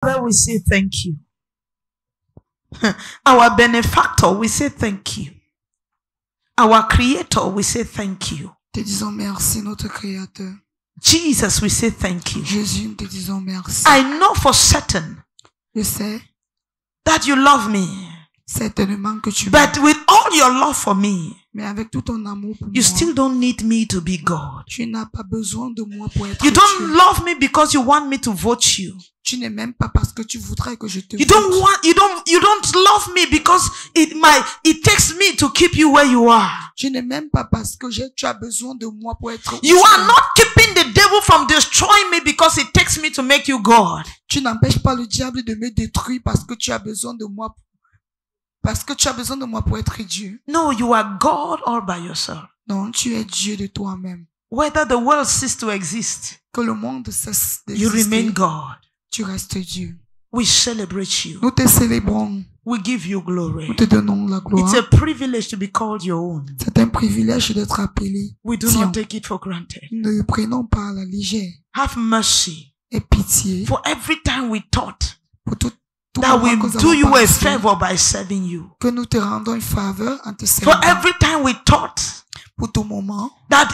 Father, we say thank you. Our benefactor, we say thank you. Our creator, we say thank you. Te disons merci, notre créateur. Jesus, we say thank you. Jésus, nous te disons merci. I know for certain Je sais that you love me, certainement que tu m'aimes. but with all your love for me, Mais avec tout ton amour pour you moi, still don't need me to be God. tu n'as pas besoin de moi pour être You don't Dieu. love me because you want me to vote you. Tu n'es même pas parce que tu voudrais que je te You vote. don't love me because it takes me to keep you where you are. Tu n'es même pas parce que tu as besoin de moi pour être You are not keeping the devil from destroying me because it takes me to make you God. Tu n'empêches pas le diable de me détruire parce que tu as besoin de moi. Parce que tu as besoin de moi pour être Dieu. No, you are God all by yourself. Non, tu es Dieu de toi-même. Whether the world ceases to exist, Que le monde cesse you remain d'exister, God. tu restes Dieu. We celebrate you. Nous te célébrons. We give you glory. Nous te donnons la gloire. It's a privilege to be called your own. C'est un privilège d'être appelé. We do Sion. not take it for granted. Nous ne le prenons pas à la légère. Have mercy Et pitié for every time we thought pour tout that we moment que nous do avons you a pensé favor by serving you. que nous te rendons une faveur en te For servant. every time we thought Pour tout moment that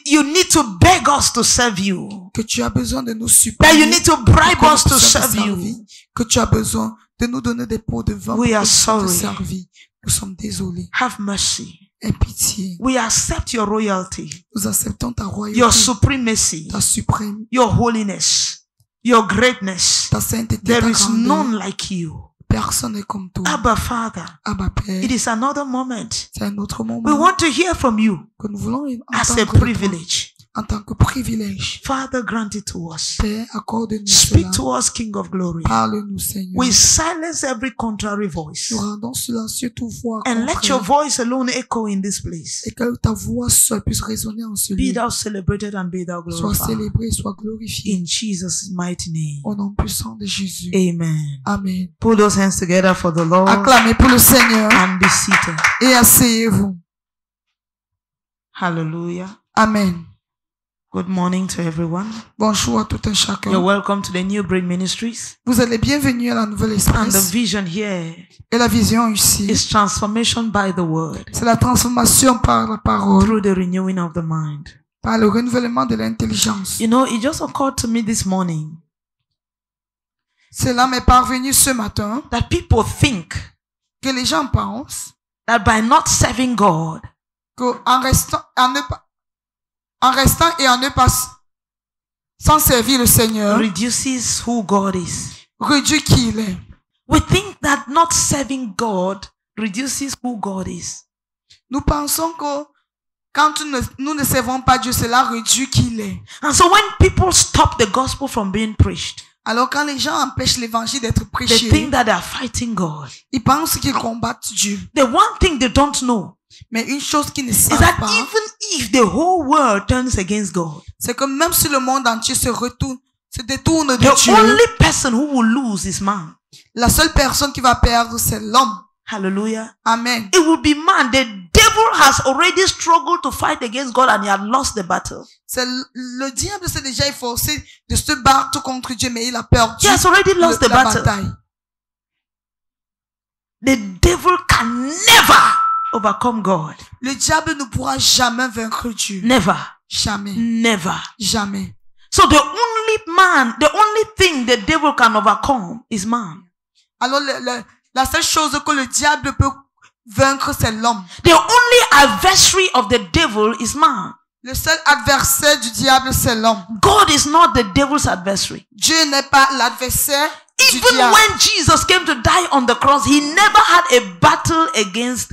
you need to beg us to serve you, que tu as besoin de nous that supplier. you need to bribe pour que us nous to puissions te serve servir, you. que tu as besoin de nous donner des pots de vin We pour are que nous puissions te sorry. servir. Nous sommes désolés. Have mercy. Aie pitié. We accept your royalty, Nous acceptons ta royauté, your supremacy, ta suprême, your holiness, your greatness. ta sainteté, There ta is grandeur. none like you. Personne n'est comme toi. Abba, Father, Abba Père, it is another moment. c'est un autre We moment want to hear from you que nous voulons as a entendre de toi privilege. en tant que privilège. Father, grant it to us. Père, accorde-nous Speak cela. to us, King of Glory. Parle-nous, Seigneur. We silence every contrary voice. Nous rendons silencieux toute voix And let your contraire voice alone echo in this place. et que ta voix seule puisse résonner en ce Be lieu. thou celebrated and be thou Sois glorified. célébré, sois glorifié. In Jesus' mighty name. Au nom puissant de Jésus. Amen. Amen. Put those hands together for the Lord Acclamez pour le Seigneur and be seated. et asseyez-vous. Hallelujah. Amen. Good morning to everyone. Bonjour à tout un You're chacun. welcome to the New Brain Ministries. Vous êtes les bienvenus à la Nouvelle And the Express. vision here Et la vision ici, is transformation by the word c'est la transformation par la parole, through the renewing of the mind. par le renouvellement de l'intelligence. You know, it just occurred to me this morning Cela m'est parvenu ce matin that people think que les gens pensent that by not serving God, qu'en restant, en restant et en ne pas sans servir le Seigneur, reduces who God is. réduit qui il est. We think that not serving God reduces who God is. Nous pensons que quand nous ne servons pas Dieu, cela réduit qui il est. And so when people stop the gospel from being preached, Alors quand les gens empêchent l'évangile d'être they prêché, think that they're fighting God. ils pensent qu'ils combattent Dieu. The one thing they don't know Mais une chose qu'ils ne is savent that pas, even if the whole world turns against God, c'est que même si le monde entier se détourne de the Dieu, only person who will lose is man. la seule personne qui va perdre, c'est l'homme. Hallelujah. Amen. It will be man. The devil has already struggled to fight against God and he had lost the battle. C'est le diable s'est déjà efforcé de se battre contre Dieu, mais il a perdu He has already lost the la battle. bataille. The devil can never overcome God. Le diable ne pourra jamais vaincre Dieu. Never. Jamais. Never. Jamais. So the only thing the devil can overcome is man. Alors, la seule chose que le diable peut vaincre, c'est l'homme. The only adversary of the devil is man. Le seul adversaire du diable, c'est l'homme. God is not the devil's adversary. Dieu n'est pas l'adversaire du Even diable. when Jesus came to die on the cross, he never had a battle against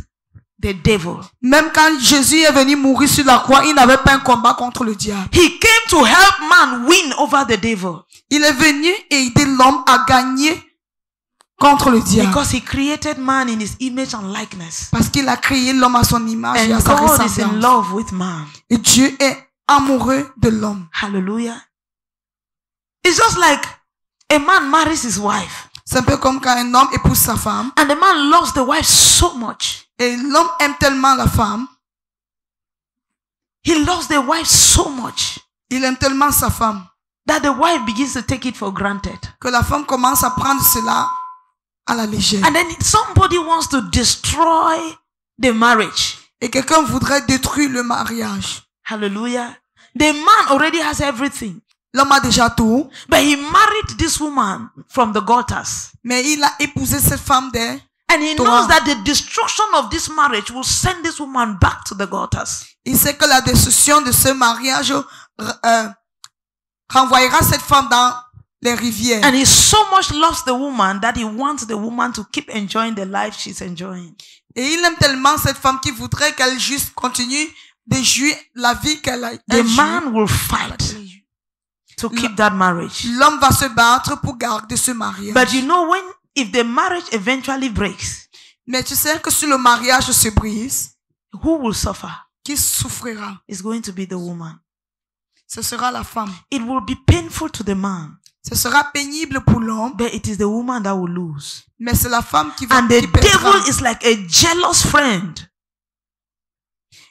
the devil. Même quand Jésus est venu mourir sur la croix, il n'avait pas un combat contre le diable. He came to help man win over the devil. Il est venu aider l'homme à gagner contre le diable. Because he created man in his image and likeness. Parce qu'il a créé l'homme à son image et à And sa God is in ressemblance. love with man. Et Dieu est amoureux de l'homme. Hallelujah. It's just like a man marries his wife. C'est un peu comme quand un homme épouse sa femme. And the man loves the wife so much. Et l'homme aime tellement la femme. He loves the wife so much. Il aime tellement sa femme. that the wife begins to take it for granted. Que la femme commence à prendre cela à la légère. And then somebody wants to destroy the marriage. Et quelqu'un voudrait détruire le mariage. Hallelujah. The man already has everything. L'homme a déjà tout. But he married this woman from the gutters. Mais il a épousé cette femme des And he knows that the destruction of this marriage will send this woman back to the gutters. Il sait que la destruction de ce mariage renvoyera cette femme dans les rivières. And he so much loves the woman that he wants the woman to keep enjoying the life she's enjoying. Et il aime tellement cette femme qu'il voudrait qu'elle juste continue de jouir la vie qu'elle a. The man will fight to keep that marriage. L'homme va se battre pour garder ce mariage. But you know, if the marriage eventually breaks, mais tu sais que si le mariage se brise, who will suffer? Qui souffrira? It's going to be the woman. Ce sera la femme. It will be painful to the man. Ce sera pénible pour l'homme. But it is the woman that will lose. Mais c'est la femme qui va And the perdra. devil is like a jealous friend.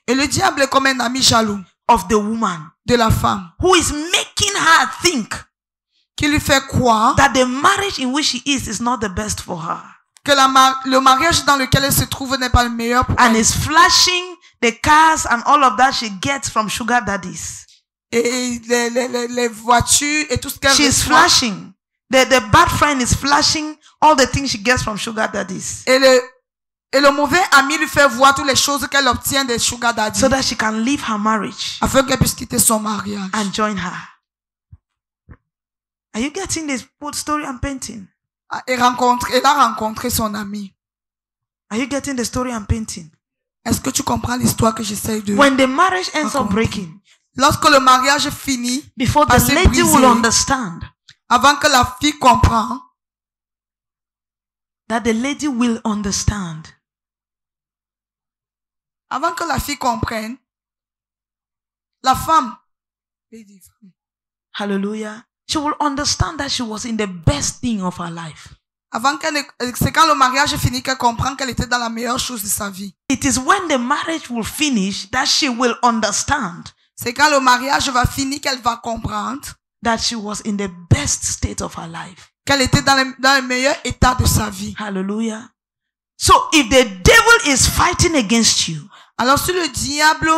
Et le diable est comme un ami jaloux of the woman, de la femme, who is making her think qui lui fait croire that the marriage in which she is not the best for her. Que le mariage dans lequel elle se trouve n'est pas le meilleur pour and elle. is flashing the cars and all of that she gets from sugar daddies. Et les voitures et tout ce qu'elle She's reçoit. flashing. The bad friend is flashing all the things she gets from sugar daddies. Et le mauvais ami lui fait voir toutes les choses qu'elle obtient des sugar daddies. So that she can leave her marriage Afin qu'elle puisse quitter son mariage. and join her. Are you getting this story I'm painting? Elle a rencontré son ami. Are you getting the story I'm painting? Est-ce que tu comprends l'histoire que j'essaie de When the marriage ends up breaking, lorsque le mariage finit, before par the se lady briser, will understand avant que la fille comprenne, that the lady will understand avant que la fille comprenne, la femme, hallelujah, she will understand that she was in the best thing of her life. Avant c'est quand le mariage finit qu'elle comprend qu'elle était dans la meilleure chose de sa vie. It is when the marriage will finish that she will understand C'est quand le mariage va finir qu'elle va comprendre that she was in the best state of her life. Qu'elle était dans le meilleur état de sa vie. Hallelujah. So if the devil is fighting against you, alors si le diable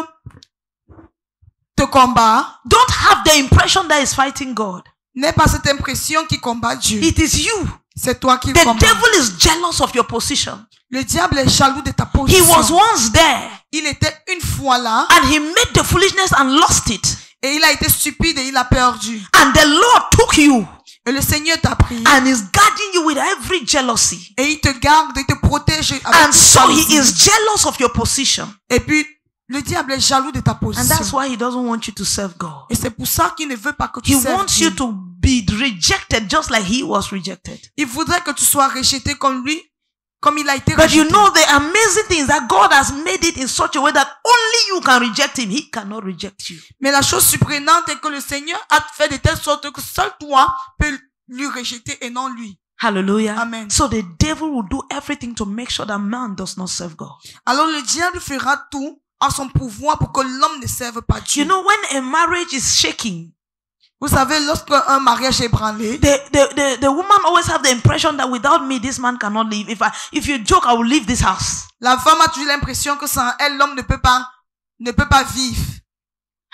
te combat, don't have the impression that he's fighting God. N'aie pas cette impression qu'il combat Dieu. It is you. C'est toi qui The combats. devil is jealous of your position. Le diable est jaloux de ta He position. was once there Il était une fois là and he made the foolishness and lost it. et il a été stupide et il a perdu. And the Lord took you Et le Seigneur t'a pris and is guarding you with every jealousy. et il te garde, il te protège avec And toute so he jalousie. is jealous of your position. Et puis le diable est jaloux de ta And that's position. why he doesn't want you to serve God. Et c'est pour ça qu'il ne veut pas que tu He serves wants Dieu. you to be rejected just like he was rejected. Il voudrait que tu sois rejeté comme lui, comme il a été But you rejeté. know the amazing thing is that God has made it in such a way that only you can reject him. He cannot reject you. Mais la chose surprenante est que le Seigneur a fait de telle sorte que seul toi peux lui rejeter et non lui. Hallelujah. Amen. So the devil will do everything to make sure that man does not serve God. Alors le diable fera tout à son pouvoir pour que l'homme ne serve pas Dieu. You know, when a marriage is shaking, Vous savez, lorsqu'un mariage est ébranlé, the woman always have the impression that without me, this man cannot live. If you joke, I will leave this house. la femme a toujours l'impression que sans elle, l'homme ne peut pas vivre.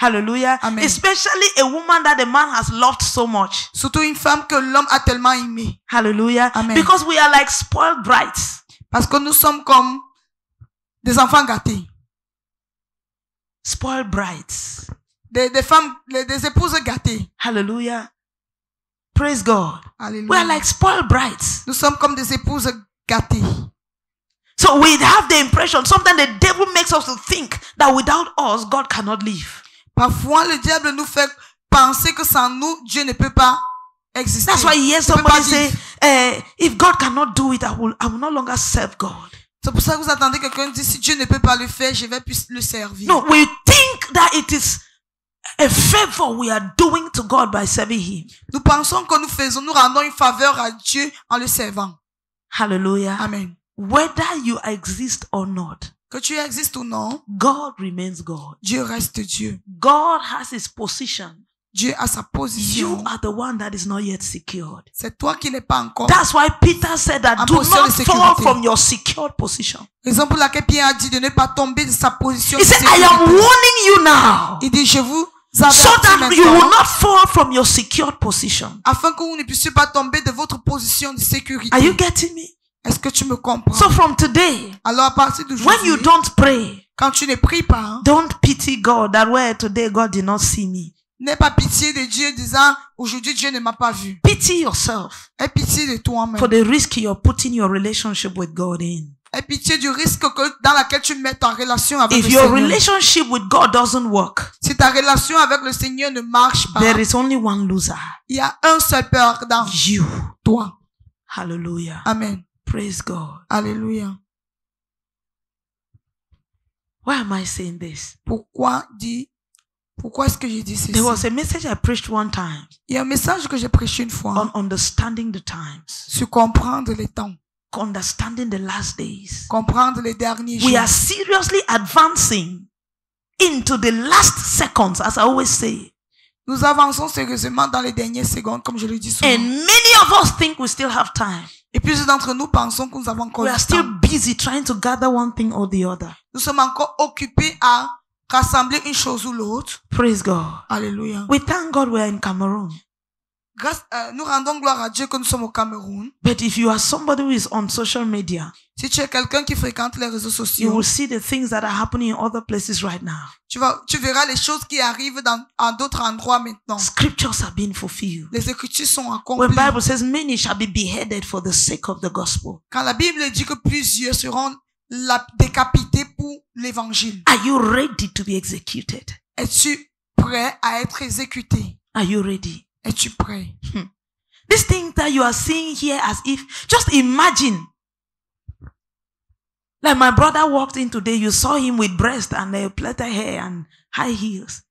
Hallelujah. Amen. Especially a woman that the man has loved so much. Surtout une femme que l'homme a tellement aimée. Hallelujah. Amen. Because we are like spoiled brides. Parce que nous sommes comme des enfants gâtés. Spoiled brides. Des femmes, des épouses gâtées. Hallelujah. Praise God. Alléluia. We are like spoiled brides. Nous sommes comme des épouses gâtées. So we have the impression, sometimes the devil makes us to think that without us, God cannot live. Parfois, le diable nous fait penser que sans nous, Dieu ne peut pas exister. That's why you hear Ne peut pas somebody say, vivre. if God cannot do it, I will no longer serve God. C'est pour ça que vous attendez quelqu'un dire, si Dieu ne peut pas le faire, je vais plus le servir. No, we think that it is a favor we are doing to God by serving Him. Nous pensons que nous rendons une faveur à Dieu en le servant. Hallelujah. Amen. Whether you exist or not, Que tu existes ou non, God remains God. Dieu reste Dieu. God has His position. Dieu a sa You position. are the one that is not yet secured. C'est toi qui n'es pas encore. That's why Peter said that En do position not de fall sécurité. from your secured position. Raison pour laquelle Pierre a dit de ne pas tomber de sa position. He de said, I am sécurité. warning you now Il dit, je vous so avertis that you will maintenant, not fall from your secured position. afin que vous ne puissiez pas tomber de votre position de sécurité. Are you getting me? Est-ce que tu me comprends? So from today, Alors à partir when you d'aujourd'hui, don't pray, quand tu ne pries pas, hein, don't pity God that where today God did not see me. n'aie pas pitié de Dieu disant, aujourd'hui Dieu ne m'a pas vu. Pity yourself Aie pitié de toi-même. for the risk you're putting your relationship with God in. Aie pitié du risque dans laquelle tu mets ta relation avec If le your Seigneur. relationship with God doesn't work, Si ta relation avec le Seigneur ne marche pas, there is only one loser. il y a un seul perdant, You. toi. Hallelujah. Amen. Praise God. Alléluia. Why am I saying this? Pourquoi est-ce que j'ai dit ceci? There was a message I preached one time Il y a un message que j'ai prêché une fois on understanding the times, sur comprendre les temps, understanding the last days. comprendre les derniers jours. We are seriously advancing into the last seconds, as I always say. Nous avançons sérieusement dans les dernières secondes, comme je le dis souvent. And many of us think we still have time. Et plusieurs d'entre nous pensons que nous avons encore We are du still temps. busy trying to gather one thing or the other. Nous sommes encore occupés à rassembler une chose ou l'autre. Praise God. Alléluia. We thank God we are in Cameroon. Nous rendons gloire à Dieu que nous sommes au Cameroun. But if you are somebody who is on social media, Si tu es quelqu'un qui fréquente les réseaux you sociaux, will see the things that are happening in other places right now. tu verras les choses qui arrivent en d'autres endroits maintenant. Scriptures are being fulfilled. Les Écritures sont When accomplies. Bible says many shall be beheaded for the sake of the gospel. Quand la Bible dit que plusieurs seront décapités pour l'évangile, Are you ready to be executed? es-tu prêt à être exécuté? Are you ready? Es-tu prêt? This thing that you are seeing here as if, just imagine. Like my brother walked in today, you saw him with breast and plaited hair and high heels.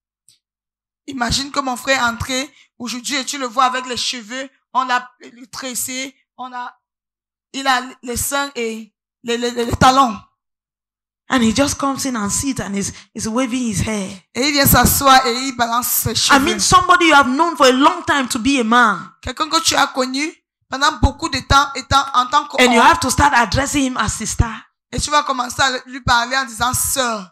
Imagine que mon frère est entré aujourd'hui et tu le vois avec les cheveux, on l'a tressé, il a les seins et les talons. And he just comes in and sits and is waving his hair. Et il vient s'asseoir et il balance ses I cheveux. mean, somebody you have known for a long time to be a man. Quelqu'un que tu as connu pendant beaucoup de temps en tant And you qu'homme. have to start addressing him as sister. Et tu vas commencer à lui parler en disant sœur.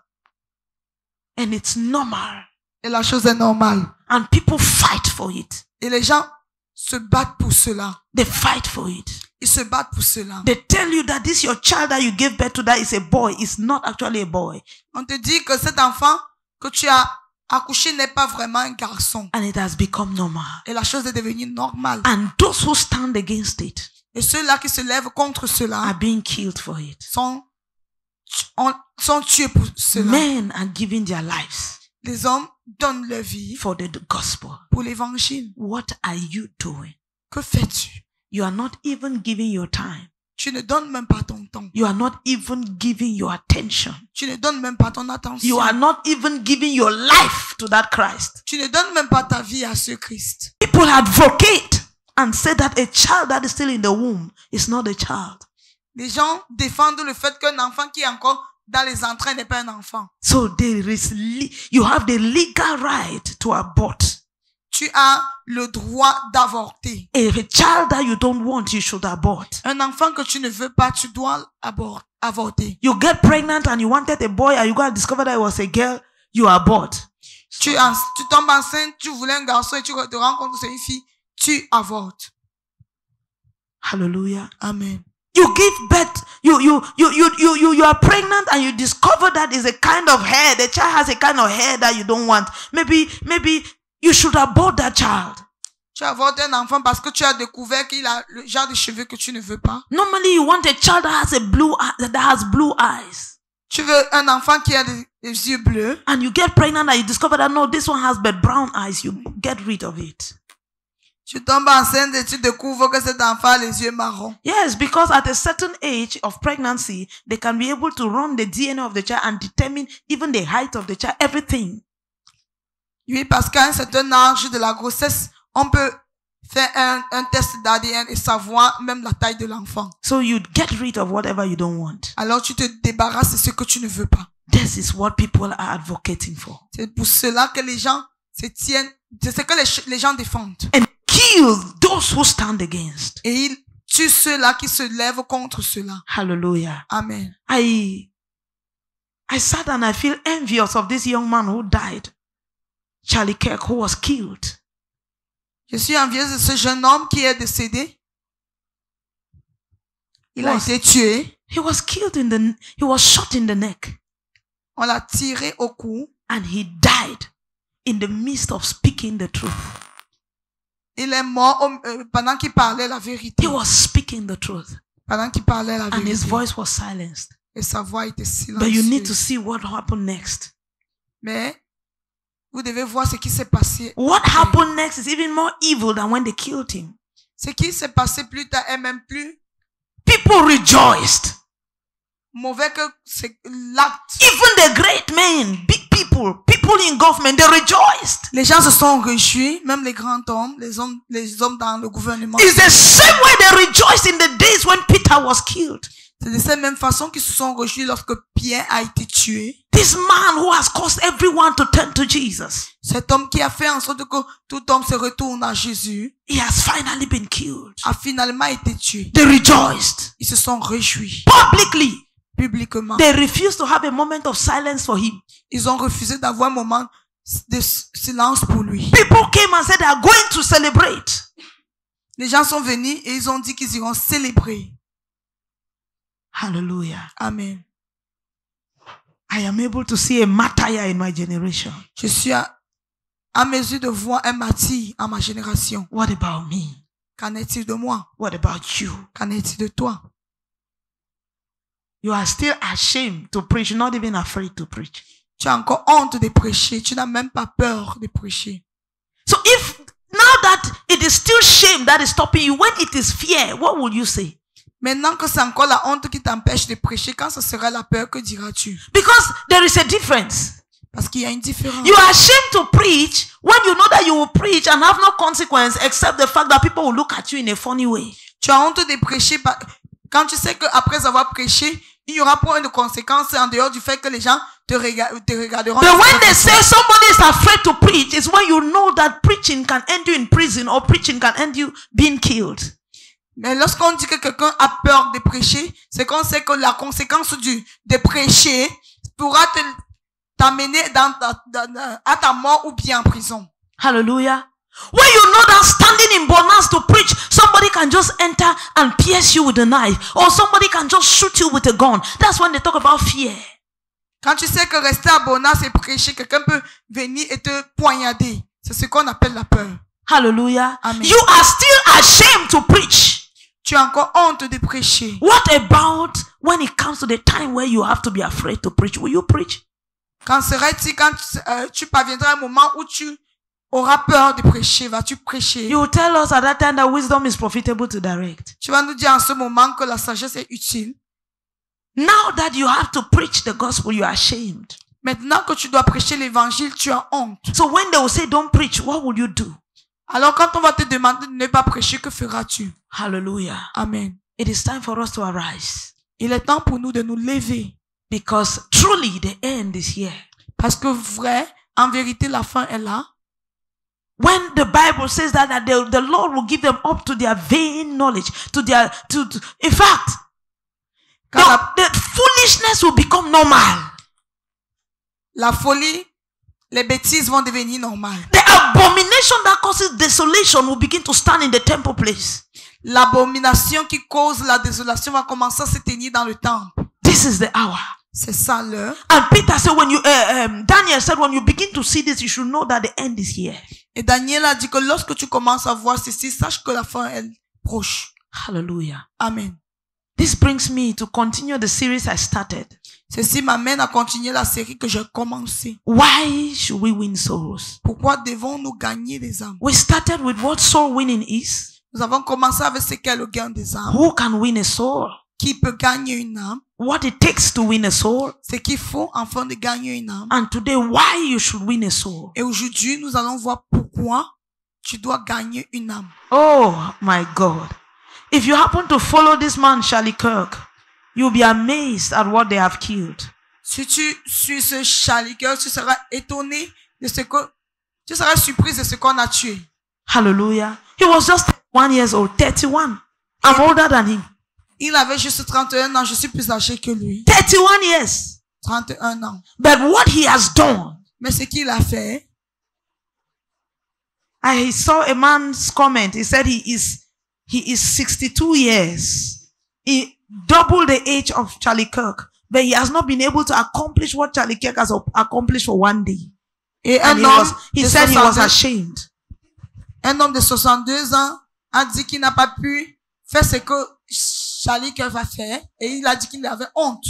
And it's normal. Et la chose est normale. And people fight for it. Et les gens se battent pour cela. They fight for it. Ils se battent pour cela. They tell you that this your child that you gave birth to that is a boy. It's not actually a boy. On te dit que cet enfant que tu as accouché n'est pas vraiment un garçon. And it has become normal. Et la chose est devenue normale. And those who stand against it Et ceux-là qui se lèvent contre cela are being killed for it. sont tués pour cela. Men are giving their lives Les hommes donnent leur vie for the gospel. pour l'évangile. What are you doing? Que fais-tu? You are not even giving your time. Tu ne donnes même pas ton temps. You are not even giving your attention. Tu ne donnes même pas ton attention. You are not even giving your life to that Christ. Tu ne donnes même pas ta vie à ce Christ. People advocate and say that a child that is still in the womb is not a child. Les gens défendent le fait qu'un enfant qui est encore dans les entrailles n'est pas un enfant. So there is you have the legal right to abort. Tu as le droit d'avorter. If a child that you don't want, you should abort. Un enfant que tu ne veux pas, tu dois avorter. You get pregnant and you wanted a boy and you got to discover that it was a girl, you abort. Tu tombes enceinte, tu voulais un garçon et tu te rends compte que c'est une fille, tu avortes. Hallelujah. Amen. You give birth, you are pregnant and you discover that is a kind of hair. The child has a kind of hair that you don't want. Maybe you should abort that child. Tu avortes un enfant parce que tu as découvert qu'il a le genre de cheveux que tu ne veux pas. Normally you want a child that has blue eyes. Tu veux un enfant qui a des yeux bleus. And you get pregnant and you discover that no, this one has but brown eyes. You get rid of it. Tu tombes enceinte et tu découvres que cet enfant a les yeux marrons. Yes, because at a certain age of pregnancy, they can be able to run the DNA of the child and determine even the height of the child, everything. Oui, parce qu'à un certain âge de la grossesse, on peut faire un test d'ADN et savoir même la taille de l'enfant. So you get rid of whatever you don't want. Alors tu te débarrasses de ce que tu ne veux pas. This is what people are advocating for. C'est pour cela que les gens se tiennent, c'est ce que les gens défendent. and kill those who stand against. Et ils tuent ceux-là qui se lèvent contre ceux-là. Hallelujah. Amen. I sat and I feel envious of this young man who died, Charlie Kirk, who was killed. Je suis envieuse de ce jeune homme qui est décédé. Il a été tué. He was killed he was shot in the neck, On l'a tiré au cou. and he died in the midst of speaking the truth. Il est mort pendant qu'il parlait la vérité. He was speaking the truth, Pendant qu'il parlait la and his vérité. voice was silenced. Et sa voix était But you need to silencieuse. see what happened next. Mais vous devez voir ce qui s'est passé. What happened next is even more evil than when they killed him. Ce qui s'est passé plus tard est même plus People rejoiced. mauvais que l'acte. Even the great men, big people in government, they rejoiced. Les gens se sont réjouis, même les grands hommes, les hommes dans le gouvernement. It's the same way they rejoiced in the days when Peter was killed. C'est de cette même façon qu'ils se sont réjouis lorsque Pierre a été tué. This man who has caused everyone to turn to Jesus, Cet homme qui a fait en sorte que tout homme se retourne à Jésus he has finally been killed. a finalement été tué. They rejoiced Ils se sont réjouis publicly. publiquement. They refused to have a moment of silence for him. Ils ont refusé d'avoir un moment de silence pour lui. People came and said they are going to celebrate. Les gens sont venus et ils ont dit qu'ils iront célébrer. Hallelujah. Amen. I am able to see a martyr in my generation. Je suis à mesure de voir un martyr en ma génération. What about me? Qu'en est-il de moi? What about you? Qu'en est-il de toi? You are still ashamed to preach, not even afraid to preach. Tu as encore honte de prêcher. Tu n'as même pas peur de prêcher. So if now that it is still shame that is stopping you, when it is fear, what will you say? Maintenant que c'est encore la honte qui t'empêche de prêcher, quand ce sera la peur, que diras-tu? Because there is a difference. Parce qu'il y a une différence. You are ashamed to preach when you know that you will preach and have no consequence except the fact that people will look at you in a funny way. Tu as honte de prêcher quand tu sais qu'après avoir prêché, il n'y aura point de conséquences en dehors du fait que les gens te regarderont. But when they say somebody is afraid to preach, it's when you know that preaching can end you in prison or preaching can end you being killed. Mais lorsqu'on dit que quelqu'un a peur de prêcher, c'est qu'on sait que la conséquence de prêcher pourra t'amener à ta mort ou bien en prison. Hallelujah. When you know that standing in Bonas to preach, somebody can just enter and pierce you with a knife, or somebody can just shoot you with a gun. That's when they talk about fear. Quand tu sais que rester à Bonas et prêcher, quelqu'un peut venir et te poignarder. C'est ce qu'on appelle la peur. Hallelujah. Amen. You are still ashamed to preach. Tu as encore honte de prêcher. What about when it comes to the time where you have to be afraid to preach? Will you preach? Quand serait-il quand tu parviendras à un moment où tu auras peur de prêcher? Vas-tu prêcher? You will tell us at that time that wisdom is profitable to direct. Tu vas nous dire en ce moment que la sagesse est utile. Now that you have to preach the gospel, you are ashamed. Maintenant que tu dois prêcher l'évangile, tu as honte. So when they will say don't preach, what will you do? Alors quand on va te demander de ne pas prêcher, que feras-tu? Hallelujah. Amen. It is time for us to arise. Il est temps pour nous de nous lever. Because truly the end is here. Parce que vrai, en vérité, la fin est là. When the Bible says that the Lord will give them up to their vain knowledge, in fact, the foolishness will become normal. La folie, les bêtises vont devenir normales. The abomination that causes desolation will begin to stand in the temple place. L'abomination qui cause la désolation va commencer à se tenir dans le temple. This is the hour. C'est ça l'heure. And Peter said, Daniel said, when you begin to see this, you should know that the end is here. Et Daniel a dit que lorsque tu commences à voir ceci, sache que la fin est proche. Hallelujah. Amen. This brings me to continue the series I started. Ceci m'amène à continuer la série que j'ai commencée. Why should we win souls? Pourquoi devons-nous gagner des âmes? We started with what soul winning is. Nous avons commencé avec ce qu'est le gain des âmes. Who can win a soul? Qui peut gagner une âme? What it takes to win a soul. Ce qu'il faut afin de gagner une âme. And today, why you should win a soul. Et aujourd'hui, nous allons voir pourquoi tu dois gagner une âme. Oh my God. If you happen to follow this man, Charlie Kirk, you'll be amazed at what they have killed. Si tu suis ce Charlie Kirk, tu seras étonné de ce que Tu seras surprise de ce qu'on a tué. Hallelujah. He was just 1 years old, 31. I'm older than him. Il avait juste 31 ans. Je suis plus âgé que lui. 31 years. 31 ans. But what he has done. Mais ce qu'il a fait, I saw a man's comment. He said he is 62 years. He doubled the age of Charlie Kirk. But he has not been able to accomplish what Charlie Kirk has accomplished for one day. et And he said he was ashamed. un homme de 62 ans a dit qu'il n'a pas pu faire ce que Charlie Kirk va faire. Et il a dit qu'il avait honte.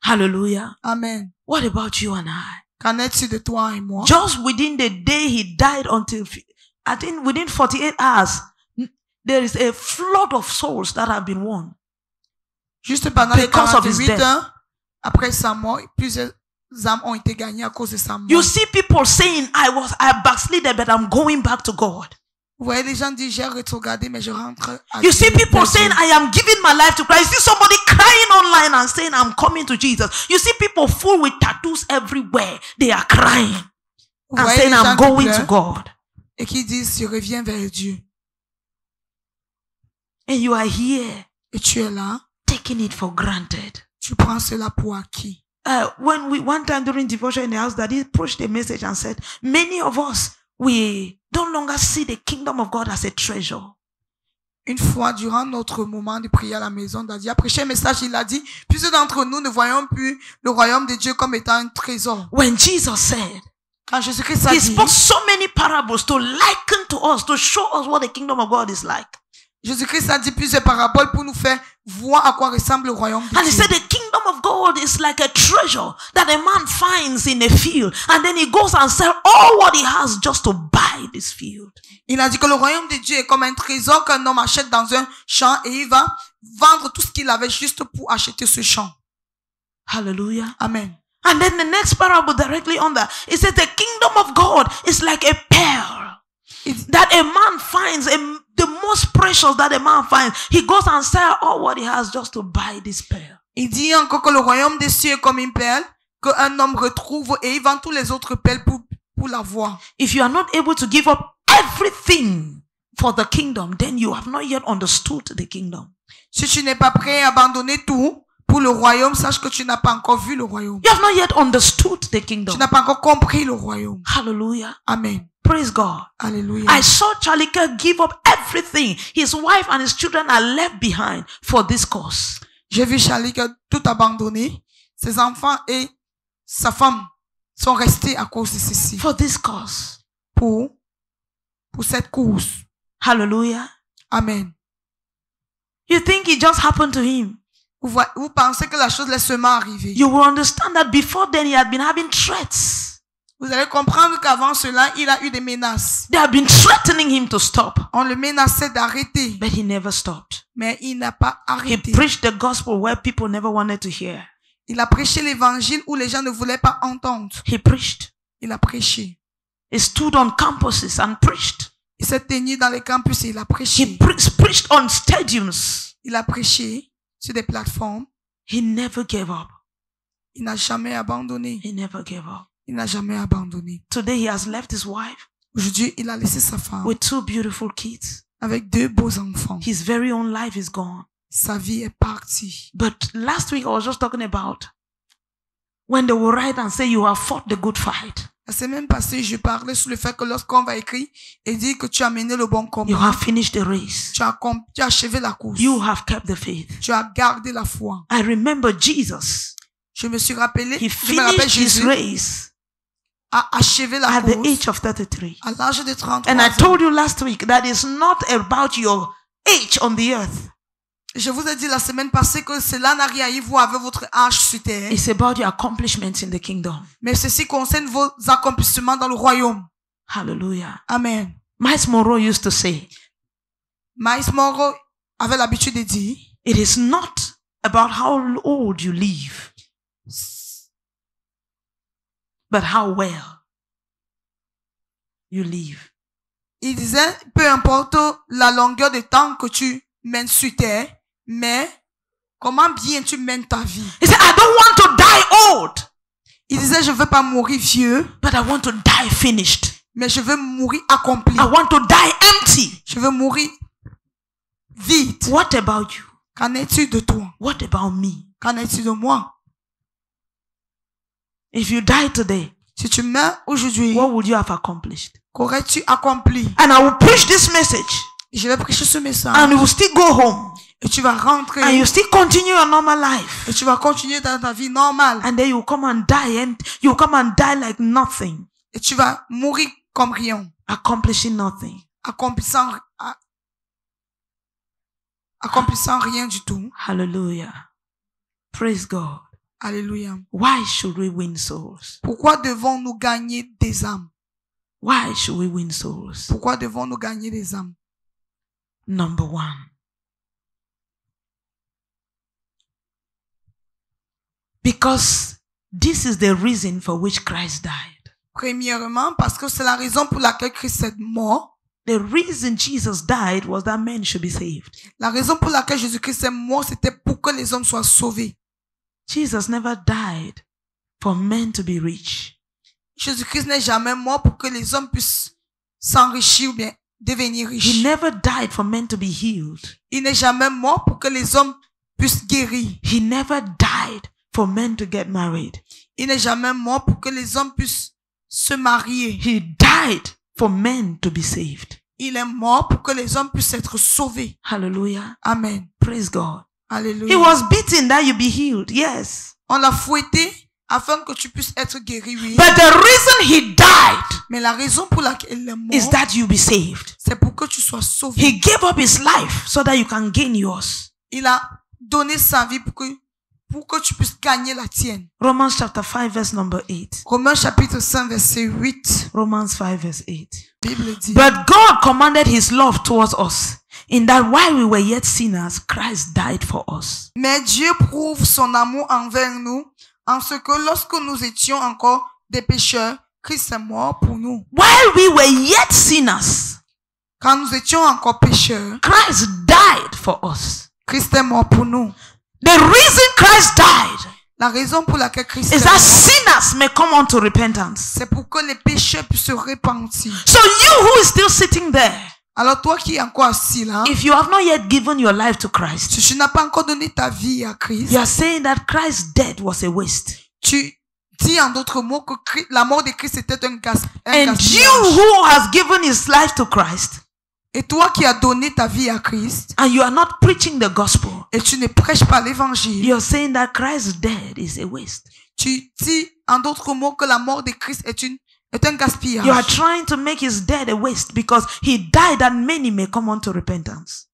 Hallelujah. Amen. What about you and I? Qu'en est-il de toi et moi? Just within the day he died I think within 48 hours, there is a flood of souls that have been won. Juste pendant les Because of his 48 death. heures, après sa mort, plusieurs âmes ont été gagnées à cause de sa mort. You see people saying, I backslided, but I'm going back to God. Vous voyez, les gens disent, j'ai rétrogradé, mais je rentre à You see Dieu. people saying, I am giving my life to Christ. You see somebody crying online and saying, I'm coming to Jesus. You see people full with tattoos everywhere. They are crying Vous and voyez saying, les gens I'm qui going to pleurent God. et qui disent, je reviens vers Dieu. And you are here Et tu es là, taking it for granted. tu prends cela pour acquis. One time during devotion in the house, Daddy pushed a message and said, many of us, we don't longer see the kingdom of God as a treasure. Une fois, durant notre moment de prière à la maison, Daddy a prêché un message, il a dit, plusieurs d'entre nous ne voyons plus le royaume de Dieu comme étant un trésor. When Jesus said, Quand Jésus-Christ a he dit, spoke so many parables to liken to us, to show us what the kingdom of God is like. Jésus-Christ a dit plusieurs paraboles pour nous faire voir à quoi ressemble le royaume de And he Dieu. said the kingdom of God is like a treasure that a man finds in a field. And then he goes and sells all what he has just to buy this field. Il a dit que le royaume de Dieu est comme un trésor qu'un homme achète dans un champ et il va vendre tout ce qu'il avait juste pour acheter ce champ. Hallelujah. Amen. And then the next parable directly on that, it says the kingdom of God is like a pearl that a man finds, the most precious that a man finds. He goes and sells all what he has just to buy this pearl. Il dit encore que le royaume des cieux est comme une perle qu'un homme retrouve et il vend tous les autres perles pour la voir. If you are not able to give up everything for the kingdom, then you have not yet understood the kingdom. Si tu n'es pas prêt à abandonner tout pour le royaume, sache que tu n'as pas encore vu le royaume. You have not yet understood the Tu kingdom. n'as pas encore compris le royaume. Hallelujah. Amen. Praise God. Alléluia. I saw Charlie Kirk give up everything. His wife and his children are left behind for this cause. J'ai vu Charlie qui a tout abandonné. Ses enfants et sa femme sont restés à cause de ceci. For this cause. Pour cette course. Hallelujah. Amen. You think it just happened to him. Vous pensez que la chose laisse seulement arriver. You will understand that before then he had been having threats. Vous allez comprendre qu'avant cela, il a eu des menaces. They have been threatening him to stop. On le menaçait d'arrêter. But he never stopped. Mais il n'a pas He arrêté. preached the gospel where people never wanted to hear. Il a prêché l'évangile où les gens ne voulaient pas entendre. He preached. Il a prêché. He stood on campuses and preached. Il s'est tenu dans les campus et il a He prêché. preached on stadiums. Il a prêché sur des plateformes. He never gave up. Il n'a jamais abandonné. He never gave up. Il n'a jamais abandonné. Today he has left his wife Aujourd'hui, il a laissé sa femme with 2 beautiful kids. avec 2 beaux enfants. His very own life is gone. Sa vie est partie. But last week I was just talking about when they will write and say you have fought the good fight. La semaine passée, je parlais sur le fait que lorsqu'on va écrire et dire que tu as mené le bon You combat, have finished the race. tu as achevé la course, You have kept the faith. tu as gardé la foi. I remember Jesus. Je me suis rappelé, He je me rappelle finished his Jésus race a achevé la at the course age of 33. à l'âge de 33 And I ans. told you last week that it's not about your age on the earth. Je vous ai dit la semaine passée que cela n'a rien à voir avec votre âge sur terre, It's about your accomplishments in the kingdom. mais ceci concerne vos accomplissements dans le royaume. Hallelujah. Amen. Miles Monroe used to say, Miles Monroe avait l'habitude de dire, it is not about how old you live, but how well you live. il disait, peu importe la longueur de temps que tu mènes sur terre, mais comment bien tu mènes ta vie. He said, I don't want to die old, Il disait, je veux pas mourir vieux, but I want to die finished. Mais je veux mourir accompli. I want to die empty. Je veux mourir vide. What about you? Qu'en est-il de toi? What about me? Qu'en est-il de moi? If you die today, Si tu meurs aujourd'hui, what would you have accomplished? qu'aurais-tu accompli? And I will preach this message, Et je vais prêcher ce message. and you will still go home, Et tu vas rentrer. and you still continue your normal life, Et tu vas continuer dans ta vie normale. and then you come and die, and you come and die like nothing, Et tu vas mourir comme rien. accomplishing nothing. Accomplissant rien du tout. Hallelujah. Praise God. Alléluia. Why should we win souls? Pourquoi devons-nous gagner des âmes? Why should we win souls? Pourquoi devons-nous gagner des âmes? Number one, because this is the reason for which Christ died. Premièrement, parce que c'est la raison pour laquelle Christ est mort. The reason Jesus died was that men should be saved. La raison pour laquelle Jésus-Christ est mort, c'était pour que les hommes soient sauvés. Jesus never died for men to be rich. Jésus-Christ n'est jamais mort pour que les hommes puissent s'enrichir ou bien devenir He riches. never died for men to be healed. Il n'est jamais mort pour que les hommes puissent guérir. He never died for men to get married. Il n'est jamais mort pour que les hommes puissent se marier. He died for men to be saved. Il est mort pour que les hommes puissent être sauvés. Hallelujah. Amen. Praise God. He Alléluia. was beaten that you be healed. Yes. On l'a fouetté afin que tu puisses être guéri, oui. But the reason he died Mais la raison pour laquelle il est mort, is that you be saved. c'est pour que tu sois sauvé. He gave up his life so that you can gain yours. Il a donné sa vie pour que tu puisses gagner la tienne. Romans chapter 5 verse number 8. Romains chapitre 5 verset 8. Romans 5 verse 8. Bible dit. But God commanded his love towards us, in that while we were yet sinners, Christ died for us. Mais Dieu prouve son amour envers nous en ce que lorsque nous étions encore des pécheurs, Christ est mort pour nous. While we were yet sinners, Quand nous étions encore pécheurs, Christ died for us. Christ est mort pour nous. The reason Christ died La raison pour laquelle Christ is est that mort, sinners may come unto repentance. c'est pour que les pécheurs puissent se repentir. So you who is still sitting there, Alors toi qui es encore assis là, if you have not yet given your life to Christ, si tu n'as pas encore donné ta vie à Christ, you are saying that Christ's death was a waste. tu dis en d'autres mots que la mort de Christ était un And gaspillage. you who has given his life to Christ, Et toi qui as donné ta vie à Christ, and you are not preaching the gospel, et tu ne prêches pas l'évangile, you are saying that Christ's death is a waste. tu dis en d'autres mots que la mort de Christ est un gaspillage. You are trying to make his death a waste because he died that many may come unto repentance.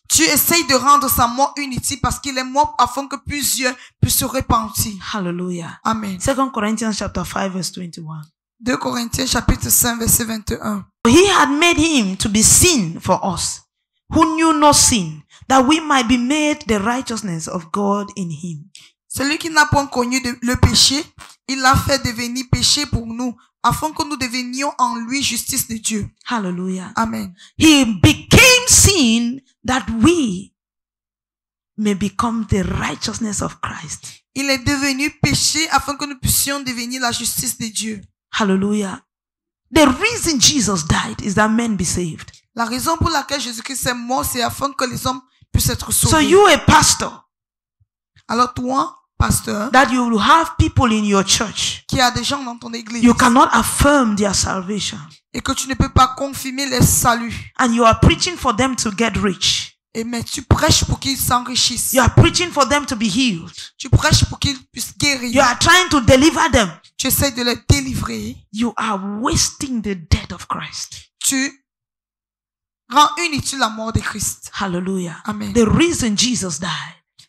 Tu essayes de rendre sa mort inutile parce qu'il est mort afin que plusieurs puissent se repentir. Hallelujah. Amen. 2 Corinthians chapter 5 verse 21. 2 Corinthiens chapitre 5 verset 21. He had made him to be sin for us, who knew no sin, that we might be made the righteousness of God in him. Celui qui n'a point connu le péché, il l'a fait devenir péché pour nous, afin que nous devenions en lui justice de Dieu. Hallelujah. Amen. He became sin that we may become the righteousness of Christ. Il est devenu péché afin que nous puissions devenir la justice de Dieu. Hallelujah. The reason Jesus died is that men be saved. La raison pour laquelle Jésus-Christ est mort, c'est afin que les hommes puissent être sauvés. So you, a pastor, Alors toi, pasteur, that you will have people in your church, qui a des gens dans ton église, you cannot affirm their salvation, et que tu ne peux pas confirmer les saluts, and you are preaching for them to get rich. mais tu prêches pour qu'ils s'enrichissent. You are preaching for them to be healed. Tu prêches pour qu'ils puissent guérir. You are trying to deliver them. Tu essaies de les délivrer. You are wasting the death of Christ. Tu rends inutile la mort de Christ. Hallelujah. Amen. The reason Jesus died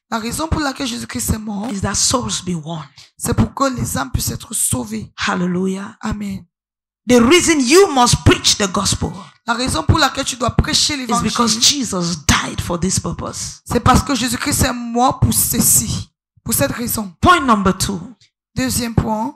La raison pour laquelle Jésus-Christ est mort, is that souls be won. c'est pour que les âmes puissent être sauvées. Hallelujah. Amen. The reason you must preach the gospel La raison pour laquelle tu dois prêcher is because l'évangile, Jesus died for this purpose. c'est parce que Jésus-Christ est mort pour ceci. Pour cette raison. Point number 2. Deuxième point.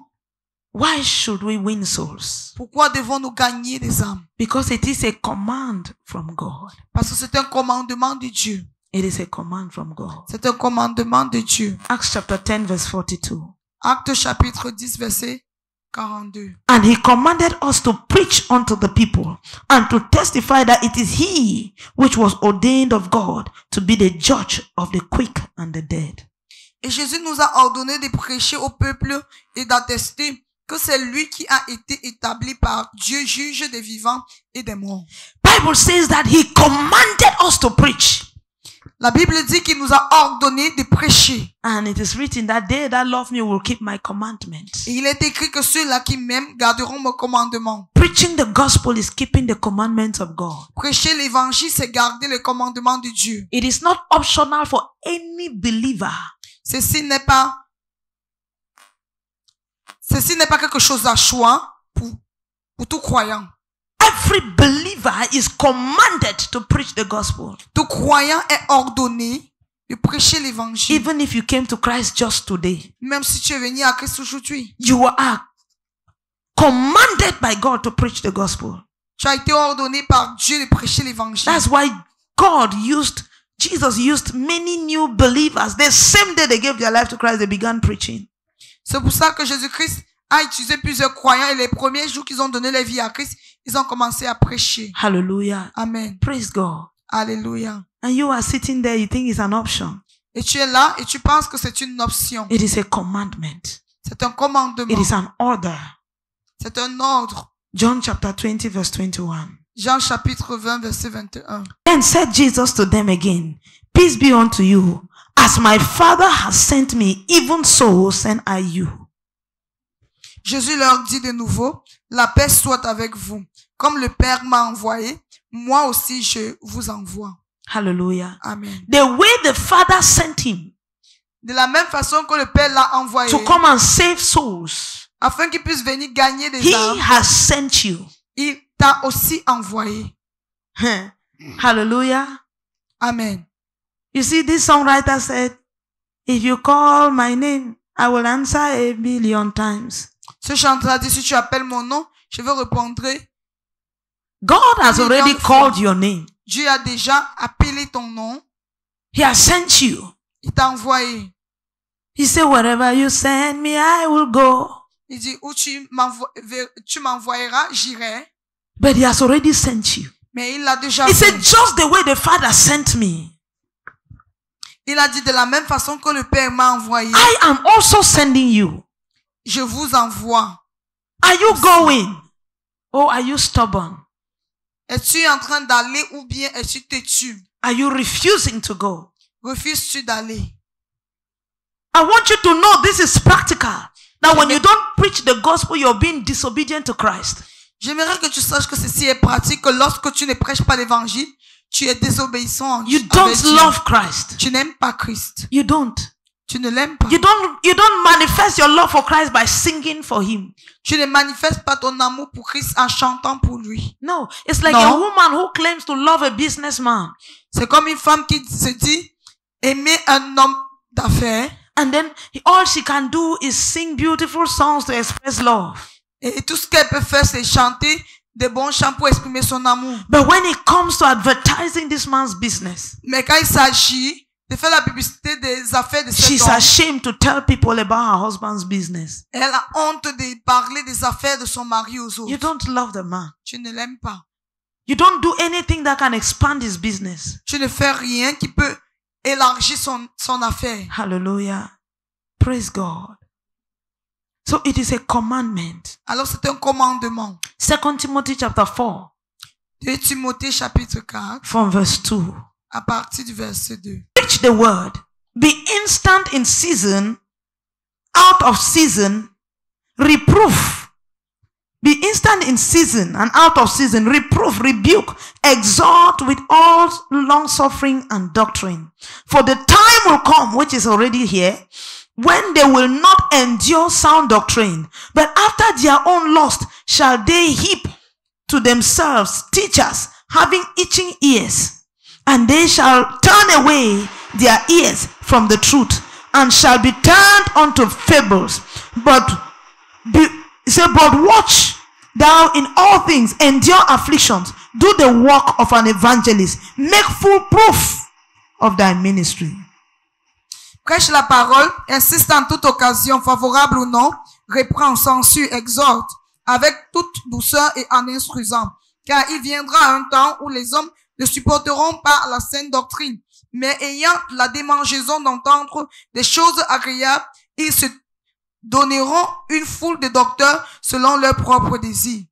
Why should we win souls? Pourquoi devons-nous gagner des âmes? Because it is a command from God. Parce que c'est un commandement de Dieu. It is a command from God. C'est un commandement de Dieu. Acts chapter 10 verse 42. Acte chapitre 10 verset 42. And he commanded us to preach unto the people and to testify that it is he which was ordained of God to be the judge of the quick and the dead. Et Jésus nous a ordonné de prêcher au peuple et d'attester que c'est lui qui a été établi par Dieu, juge des vivants et des morts. Bible says that he commanded us to preach. La Bible dit qu'il nous a ordonné de prêcher. And it is written that they that love me will keep my commandments. Et il est écrit que ceux-là qui m'aiment garderont mon commandement. Preaching the gospel is keeping the commandments of God. Prêcher l'évangile, c'est garder le commandement de Dieu. It is not optional for any believer. Ceci n'est pas quelque chose à choix pour tout croyant. Every believer is commanded to preach the gospel. Tout croyant est ordonné de prêcher l'évangile. Even if you came to Christ just today, Même si tu es venu à Christ aujourd'hui, you are commanded by God to preach the gospel. tu as été ordonné par Dieu de prêcher l'évangile. That's why Jesus used many new believers. The same day they gave their life to Christ, they began preaching. C'est pour ça que Jésus-Christ a utilisé plusieurs croyants et les premiers jours qu'ils ont donné leur vie à Christ, ils ont commencé à prêcher. Hallelujah. Amen. Praise God. Alléluia. And you are sitting there, you think it's an option. Et tu es là et tu penses que c'est une option. It is a commandment. C'est un commandement. It is an order. C'est un ordre. John chapter 20 verse 21. Jean chapitre 20 verset 21. Then said Jesus to them again, Peace be unto you. As my Father has sent me, even so send I you. Jésus leur dit de nouveau, la paix soit avec vous. Comme le Père m'a envoyé, moi aussi je vous envoie. Hallelujah. Amen. The way the Father sent him De la même façon que le Père l'a envoyé, to come and save souls, afin qu'il puisse venir gagner des he âmes, has sent you. il t'a aussi envoyé. Hallelujah. Amen. You see, this songwriter said, if you call my name, I will answer 1,000,000 times. Ce chanteur dit, si tu appelles mon nom, je vais répondre. God has already called your name. Dieu a déjà appelé ton nom. He has sent you. Il t'a envoyé. He said, wherever you send me, I will go. Il dit, où tu m'envoyeras, j'irai. But he has already sent you. Mais il l'a déjà He fait. said, just the way the Father sent me, Il a dit, de la même façon que le Père m'a envoyé, I am also sending you. je vous envoie. Are you going? Or are you stubborn? Es-tu en train d'aller ou bien es-tu têtu? Are you refusing to go? Refuses-tu d'aller? I want you to know this is practical. That when you don't preach the gospel, you're being disobedient to Christ. J'aimerais que tu saches que ceci est pratique, que lorsque tu ne prêches pas l'évangile, tu es désobéissant. You avec don't Dieu. love Christ. Tu n'aimes pas Christ. You don't. Tu ne l'aimes pas. You don't manifest your love for Christ by singing for him. Tu ne manifestes pas ton amour pour Christ en chantant pour lui. No, it's like No. a woman who claims to love a businessman. C'est comme une femme qui se dit aimer un homme d'affaires. And then all she can do is sing beautiful songs to express love. Et tout ce qu'elle peut faire, c'est chanter des bons chants pour exprimer son amour. But when it comes to advertising this man's business, Mais quand il s'agit de faire la publicité des affaires de cet she's homme, ashamed to tell people about her husband's business. elle a honte de parler des affaires de son mari aux autres. You don't love the man. Tu ne l'aimes pas. You don't do anything that can expand his business. Tu ne fais rien qui peut élargir son affaire. Hallelujah. Praise God. So it is a commandment. Alors c'est un commandement. 2 Timothy chapter 4 2 Timothée chapitre 4, from verse 2. à partir du verset 2. Preach the word. Be instant in season, out of season, reproof. Be instant in season and out of season, reproof, rebuke, exhort with all long suffering and doctrine. For the time will come, which is already here, when they will not endure sound doctrine, but after their own lust shall they heap to themselves teachers having itching ears, and they shall turn away their ears from the truth, and shall be turned unto fables. But watch thou in all things, endure afflictions, do the work of an evangelist, make full proof of thy ministry. Prêche la parole, insiste en toute occasion, favorable ou non, reprend, censure, exhorte, avec toute douceur et en instruisant. Car il viendra un temps où les hommes ne supporteront pas la saine doctrine, mais ayant la démangeaison d'entendre des choses agréables, ils se donneront une foule de docteurs selon leurs propres désirs.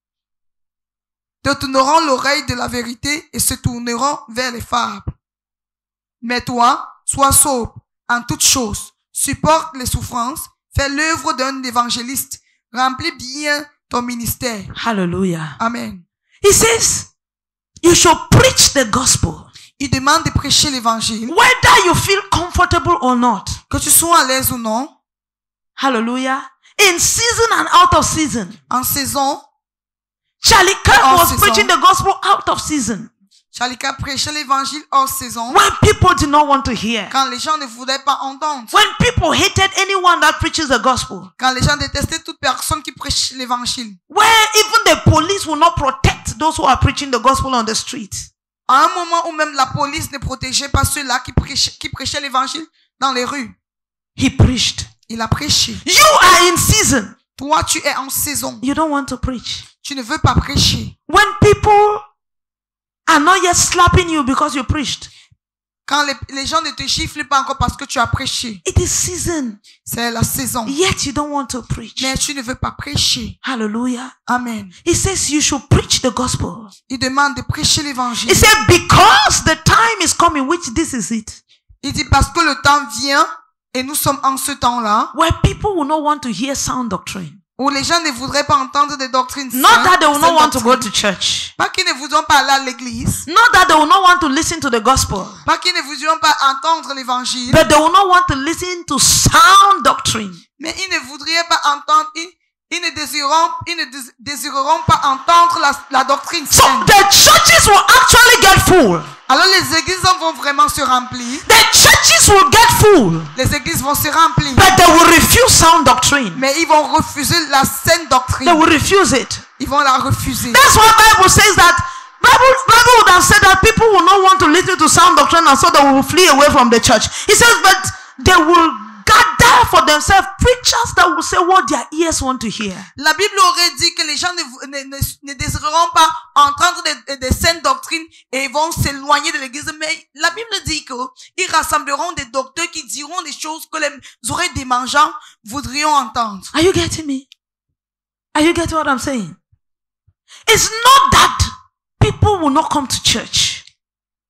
Détourneront l'oreille de la vérité et se tourneront vers les fables. Mais toi, sois sobre en toutes choses, supporte les souffrances, fais l'œuvre d'un évangéliste, remplis bien ton ministère. Hallelujah. Amen. He says, you should preach the gospel. Il demande de prêcher l'évangile. Whether you feel comfortable or not. Que tu sois à l'aise ou non. Hallelujah. In season and out of season. En saison. Charlie Kirk was preaching the gospel out of season. Charlie Kirk prêchait l'évangile hors saison. When people did not want to hear. Quand les gens ne voulaient pas entendre. When people hated anyone that preaches the gospel. Quand les gens détestaient toute personne qui prêche l'évangile. Where even the police will not protect those who are preaching the gospel on the street. À un moment où même la police ne protégeait pas ceux-là qui prêchaient l'évangile dans les rues. He preached. Il a prêché. You are in season. Toi, tu es en saison. You don't want to preach. Tu ne veux pas prêcher. When people are not yet slapping you because you preached. Quand les gens ne te giflent pas encore parce que tu as prêché. It is season. C'est la saison. Yet you don't want to preach. Mais tu ne veux pas prêcher. Hallelujah. Amen. He says you should preach the gospel. Il demande de prêcher l'évangile. He said because the time is coming, which this is it. Il dit parce que le temps vient et nous sommes en ce temps-là. Where people will not want to hear sound doctrine. Où les gens ne voudraient pas entendre des doctrines saines. Not that they will not want to go to church. Pas qu'ils ne voudront pas aller à l'église. Not that they will not want to listen to the gospel. Pas qu'ils ne voudront pas entendre l'évangile. But they will not want to listen to sound doctrine. Mais ils ne voudraient pas entendre, ils ne désireront pas entendre la doctrine So saine. the churches will actually get full. Alors les églises vont vraiment se remplir. The churches will get full. Les églises vont se remplir. But they will refuse sound doctrine. Mais ils vont refuser la saine doctrine. They will refuse it. Ils vont la refuser. That's why Bible says that Bible would have said that people will not want to listen to sound doctrine and so they will flee away from the church. He says, but they will gather for themselves preachers that will say what their ears want to hear. La Bible aurait dit que les gens ne désireront pas entendre des saines doctrines et ils vont s'éloigner de l'église. Mais la Bible dit qu'ils rassembleront des docteurs qui diront des choses que les oreilles des mangeants voudrions entendre. Are you getting me? Are you getting what I'm saying? It's not that people will not come to church.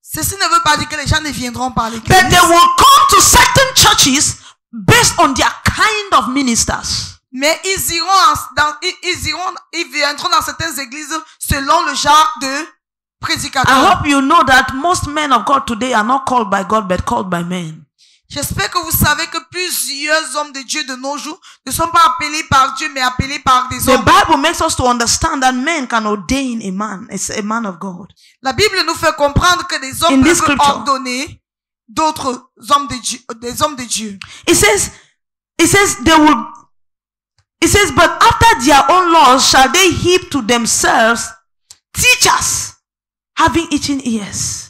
Ceci ne veut pas dire que les gens ne viendront pas à l'église. But they will come to certain churches based on their kind of ministers. Mais ils viendront dans certaines églises selon le genre de prédicateur. I hope you know that most men of God today are not called by God but called by men. J'espère que vous savez que plusieurs hommes de Dieu de nos jours ne sont pas appelés par Dieu mais appelés par des hommes. The Bible makes us to understand that men can ordain a man. It's a man of God. La Bible nous fait comprendre que des hommes peuvent ordonner d'autres hommes de Dieu, des hommes de Dieu. It says but after their own laws shall they heap to themselves teachers having itching ears.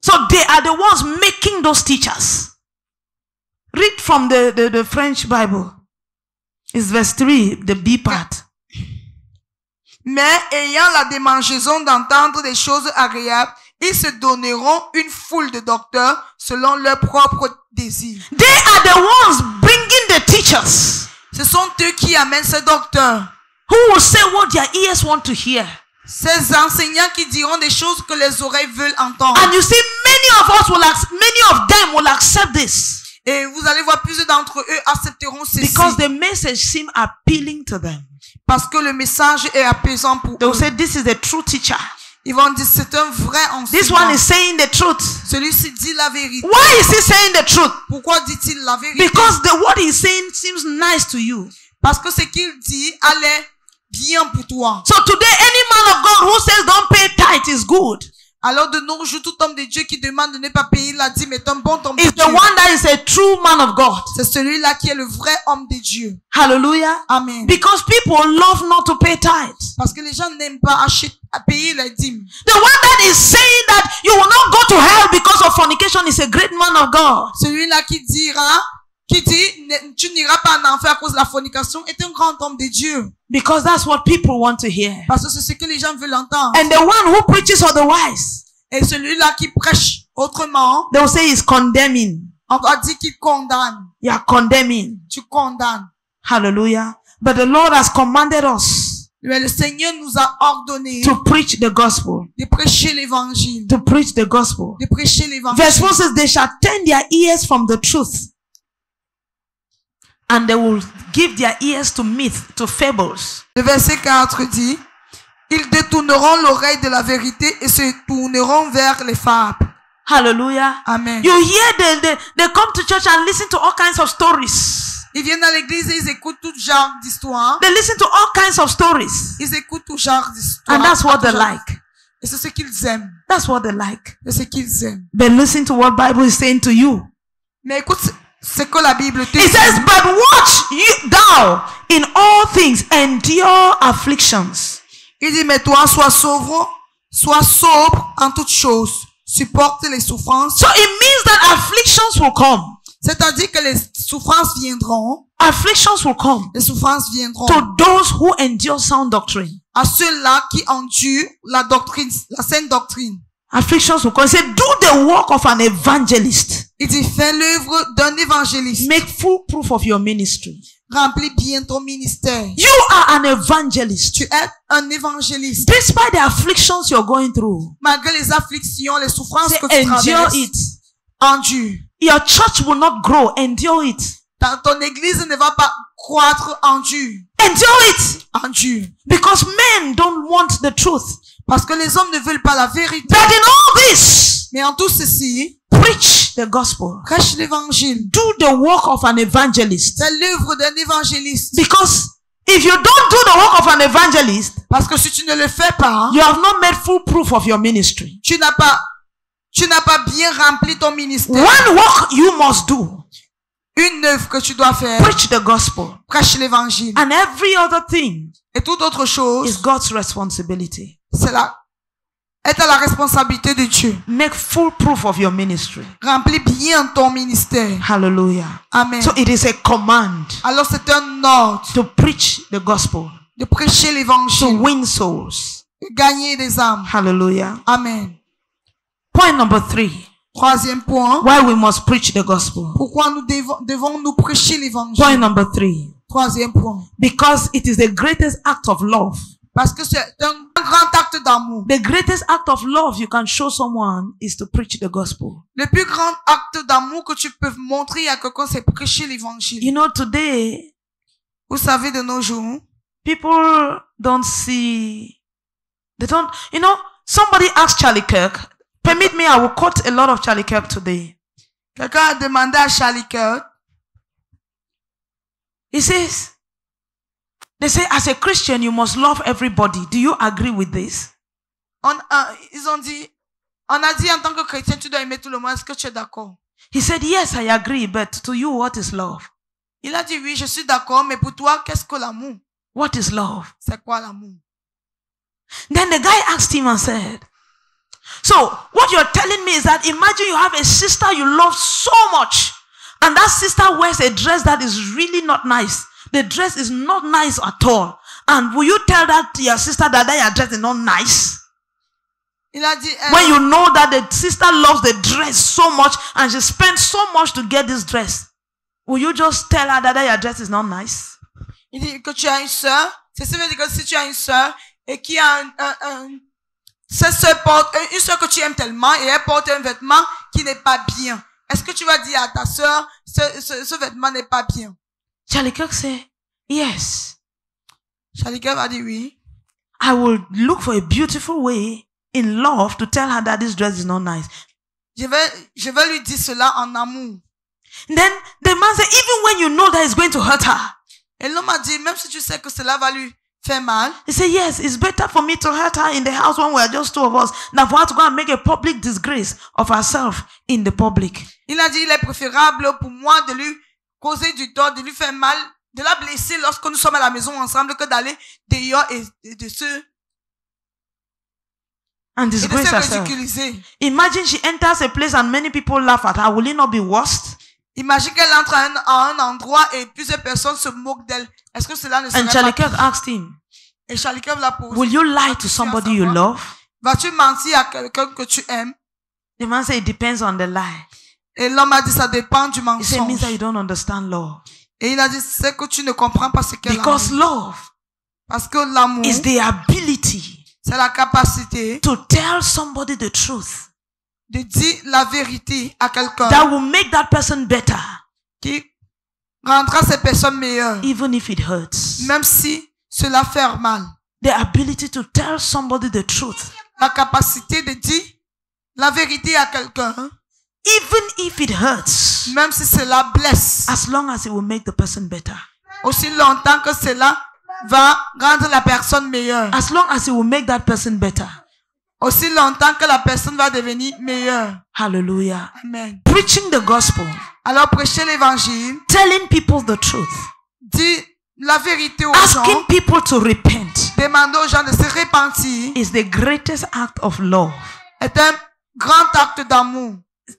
So they are the ones making those teachers. Read from the French Bible. It's verse 3, the B part. Mais ayant la démangeaison d'entendre des choses agréables, ils se donneront une foule de docteurs selon leurs propres désirs. They are the ones bringing the teachers. Ce sont eux qui amènent ces docteurs. Who will say what their ears want to hear. Ces enseignants qui diront des choses que les oreilles veulent entendre. And you see, many of them will accept this. Et vous allez voir, plusieurs d'entre eux accepteront ceci. Because the message seems appealing to them. Parce que le message est apaisant pour They will eux. say, this is the true teacher. Ils vont dire, c'est un vrai enseignant. This one is saying the truth. Celui-ci dit la vérité. Why is he saying the truth? Pourquoi dit-il la vérité? Because what he's saying seems nice to you. Parce que ce qu'il dit allait bien pour toi. So today, any man of God who says don't pay tithe is good. Alors de nos jours, tout homme de Dieu qui demande de ne pas payer la dîme est un bon homme de Is the Dieu. one that is a true man of God. C'est celui-là qui est le vrai homme de Dieu. Hallelujah. Amen. Because people love not to pay tithes. Parce que les gens n'aiment pas payer la dîme. The one that is saying that you will not go to hell because of fornication is a great man of God. Celui-là qui dira qui dit tu n'iras pas en enfer à cause de la fornication est un grand homme de Dieu. Because that's what people want to hear. Parce que c'est ce que les gens veulent entendre. And the one who preaches otherwise, Et celui-là qui prêche autrement, they will say he's condemning. on va dire qu'il condamne. You are condemning. Tu condamnes. Hallelujah. But the Lord has commanded us Mais le Seigneur nous a ordonné to preach the gospel. de prêcher l'évangile. To preach the gospel. De prêcher l'évangile. Verse 4 says, they shall turn their ears from the truth, and they will give their ears to myth, to fables. Le verset 4 dit, ils détourneront l'oreille de la vérité et se tourneront vers les fables. Hallelujah. Amen. You hear they come to church and listen to all kinds of stories. Ils viennent à l'église et ils écoutent tout genre d'histoire. They listen to all kinds of stories. Ils écoutent tout genre d'histoire. And that's what they like. Et c'est ce qu'ils aiment. That's what they like. C'est ce qu'ils aiment. But listen to what Bible is saying to you. Mais écoute ce que la Bible te It dit. says, but watch thou in all things, endure afflictions. Il dit, mais toi, sois sobre en toutes choses. Supporte les souffrances. So it means that afflictions will come. C'est-à-dire que les souffrances viendront. Afflictions will come Les souffrances viendront. to those who endure sound doctrine. À ceux-là qui endurent la doctrine, la saine doctrine. Afflictions will come. It says, do the work of an evangelist. Il dit, fais l'œuvre d'un évangéliste. Make full proof of your ministry. Remplis bien ton ministère. You are an evangelist. Tu es un évangéliste. Despite the afflictions you're going through, Malgré les afflictions, les souffrances que tu endure traverses, it. endure. Your church will not grow. Endure it. Ton église ne va pas croître, endure. Endure it. Endure. Because men don't want the truth. Parce que les hommes ne veulent pas la vérité. But in all this, Mais en tout ceci, preach the gospel. prêche l'évangile. Do the work of an evangelist. C'est l'œuvre d'un évangéliste. Because if you don't do the work of an evangelist, Parce que si tu ne le fais pas, you have not made full proof of your ministry. tu n'as pas bien rempli ton ministère. One work you must do. Une œuvre que tu dois faire, Preach the gospel. prêche l'évangile. And every other thing Et toute autre chose, is God's responsibility. est à la responsabilité de Dieu. Make full proof of your ministry. Remplis bien ton ministère. Hallelujah. Amen. So it is a command Alors c'est un ordre to preach the gospel, de prêcher to l'évangile, win souls. de gagner des âmes. Hallelujah. Amen. Point number 3. Troisième point. Why we must preach the gospel. Pourquoi nous devons nous prêcher Point l'évangile? number 3. Troisième point. Because it is the greatest act of love. Parce que c'est un grand acte d'amour. The greatest act of love you can show someone is to preach the gospel. Le plus grand acte d'amour que tu peux montrer à quelqu'un, c'est prêcher l'évangile. You know, today, Vous savez, de nos jours, people don't see, they don't, you know, somebody asked Charlie Kirk, permit me, I will quote a lot of Charlie Kirk today. quelqu'un a demandé à Charlie Kirk, He says, they say, as a Christian, you must love everybody. Do you agree with this? ils ont dit, on a dit en tant que chrétien, tu dois aimer tout le monde. Est-ce que tu es d'accord? He said, yes, I agree, but to you, what is love? Il a dit, oui, je suis d'accord, mais pour toi, qu'est-ce que l'amour? What is love? C'est quoi l'amour? Then the guy asked him and said, so what you're telling me is that imagine you have a sister you love so much, and that sister wears a dress that is really not nice. The dress is not nice at all. And will you tell that to your sister that your dress is not nice? Il a dit, When you know that the sister loves the dress so much and she spent so much to get this dress, will you just tell her that your dress is not nice? il dit que tu as une sœur. C'est ça veut dire que si tu as une sœur et qui a cette sœur porte, une sœur que tu aimes tellement et elle porte un vêtement qui n'est pas bien. Est-ce que tu vas dire à ta sœur, ce vêtement n'est pas bien? Charlie Kirk said, yes. Charlie Kirk a dit oui. I will look for a beautiful way in love to tell her that this dress is not nice. Je vais lui dire cela en amour. Then the man said, even when you know that it's going to hurt her. Et l'homme a dit, même si tu sais que cela va lui faire mal. He said, yes, it's better for me to hurt her in the house when we are just two of us than for her to go and make a public disgrace of herself in the public. Il a dit, il est préférable pour moi de lui causer du tort, de lui faire mal, de la blesser lorsque nous sommes à la maison ensemble que d'aller dehors et de se ridiculiser. ridiculiser. Imagine she enters a place and many people laugh at her. Will it not be worse? Imagine qu'elle entre à un endroit et plusieurs personnes se moquent d'elle. Est-ce que cela ne serait And pas... Charlie Kirk asked him, Et Charlie Kirk l'a posé. will you lie to somebody you love? Vas-tu mentir à quelqu'un que tu aimes? The man said, it depends on the lie. Et l'homme a dit, ça dépend du He said, it means mensonge. that you don't understand love. Et il a dit, c'est que tu ne comprends pas ce qu'est Because l'amour. love Parce que l'amour, is the ability c'est la capacité to tell somebody the truth de dire la vérité à quelqu'un that will make that person better, qui rendra ces personnes meilleures, even if it hurts. même si cela fait mal. The ability to tell somebody the truth, La capacité de dire la vérité à quelqu'un, even if it hurts, même si cela blesse, as long as it will make the person better. aussi longtemps que cela va rendre la personne meilleure, As long as it will make that person better. aussi longtemps que la personne va devenir meilleure. Hallelujah. Amen. Preaching the gospel, Alors prêcher l'évangile, telling people the truth, dire la vérité aux asking gens, people to repent demander aux gens de se repentir, is the greatest act of love. est un grand acte d'amour.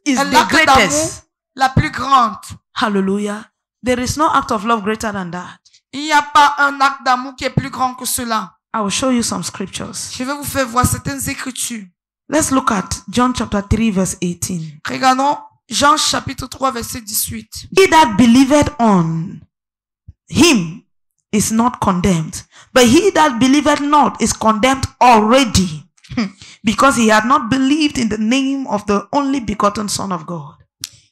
Is Est the l'acte d'amour greatest. la plus grande. Hallelujah. There is no act of love greater than that. Il n'y a pas un acte d'amour qui est plus grand que cela. I will show you some scriptures. Je vais vous faire voir certaines écritures. Let's look at John chapter 3 verse 18. Regardons Jean chapitre 3 verset 18. He that believeth on him is not condemned, but he that believeth not is condemned already, because he had not believed in the name of the only begotten Son of God.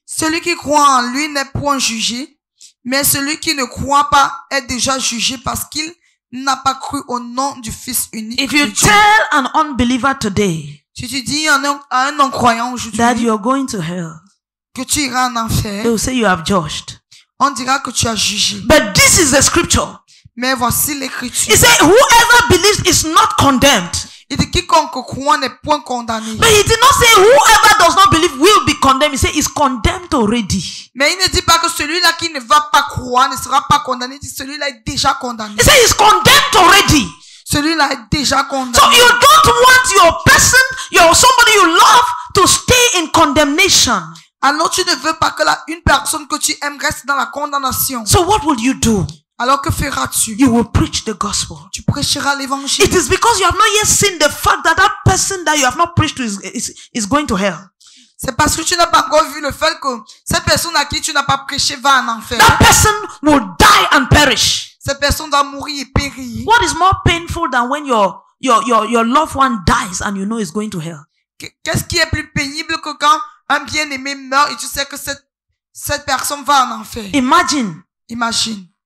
Celui qui croit en lui n'est point jugé, mais celui qui ne croit pas est déjà jugé parce qu'il n'a pas cru au nom du Fils unique If de you Dieu. tell an unbeliever today Si tu dis à un non-croyant aujourd'hui that you're going to hell, que tu iras en they enfer, will say you have judged. on dira que tu as jugé. But this is the scripture. Mais voici He l'écriture. said, whoever believes is not condemned. Il dit quiconque croit n'est point condamné. But he did not say whoever does not believe will be condemned. He said is condemned already. Mais il ne dit pas que celui-là qui ne va pas croire ne sera pas condamné. Il dit celui-là est déjà condamné. He said he's condemned already. Celui-là est déjà So condamné. you don't want your person, somebody you love to stay in condemnation. Alors tu ne veux pas que une personne que tu aimes reste dans la condamnation. So what will you do? Alors que feras-tu? You will preach the gospel. Tu prêcheras l'évangile. It is because you have not yet seen the fact that that person that you have not preached to is going to hell. C'est parce que tu n'as pas encore vu le fait que cette personne à qui tu n'as pas prêché va en enfer. That person will die and perish. Cette personne va mourir et périr. What is more painful than when your loved one dies and you know is going to hell? Qu'est-ce qui est plus pénible que quand un bien-aimé meurt et tu sais que cette personne va en enfer?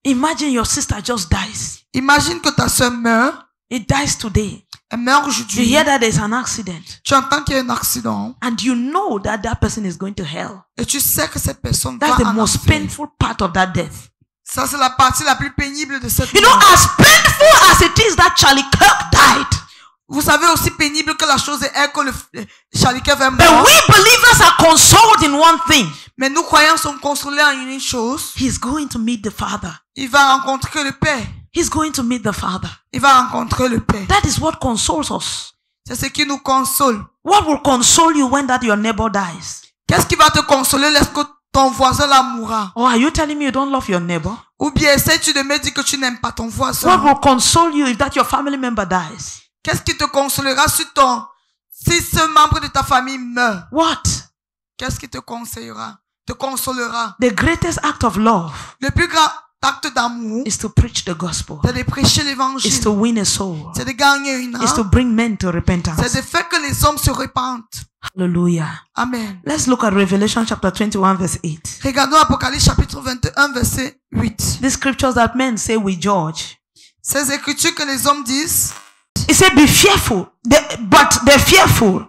Imagine your sister just dies. Imagine que ta soeur meurt. It dies today. Elle meurt You aujourd'hui. hear that there's an accident. Tu entends qu'il y a un accident. And you know that person is going to hell. Et tu sais que cette personne That's the va en most enfer. painful part of that death. Ça, c'est la partie la plus pénible de cette You know, mort. as painful as it is that Charlie Kirk died, Vous savez aussi pénible que la chose est que Charlie Kirk est but mort. we believers are consoled in one thing. Mais nous croyants sommes consolés en une chose. He's going to meet the Father. Il va rencontrer le Père. He's going to meet the Father. Il va rencontrer le Père. That is what consoles us. C'est ce qui nous console. What will console you when that your neighbor dies? Qu'est-ce qui va te consoler lorsque ton voisin là mourra? Or are you telling me you don't love your neighbor? Ou bien essaies-tu de me dire que tu n'aimes pas ton What voisin? will console you if that your family member dies? Qu'est-ce qui te consolera si ce membre de ta famille meurt? What? Qu'est-ce qui te conseillera? Te consolera? The greatest act of love Le plus grand acte d'amour, is to preach the gospel. c'est de prêcher Is l'évangile. to win a soul. C'est de gagner une Is to âme. bring men to C'est repentance. de faire que les hommes se repentent. Hallelujah. Amen. Let's look at Revelation chapter 21 verse 8. Regardons Apocalypse chapitre 21 verset 8. These scriptures that men say we judge. Ces écritures que les hommes disent, It said be fearful, but the fearful,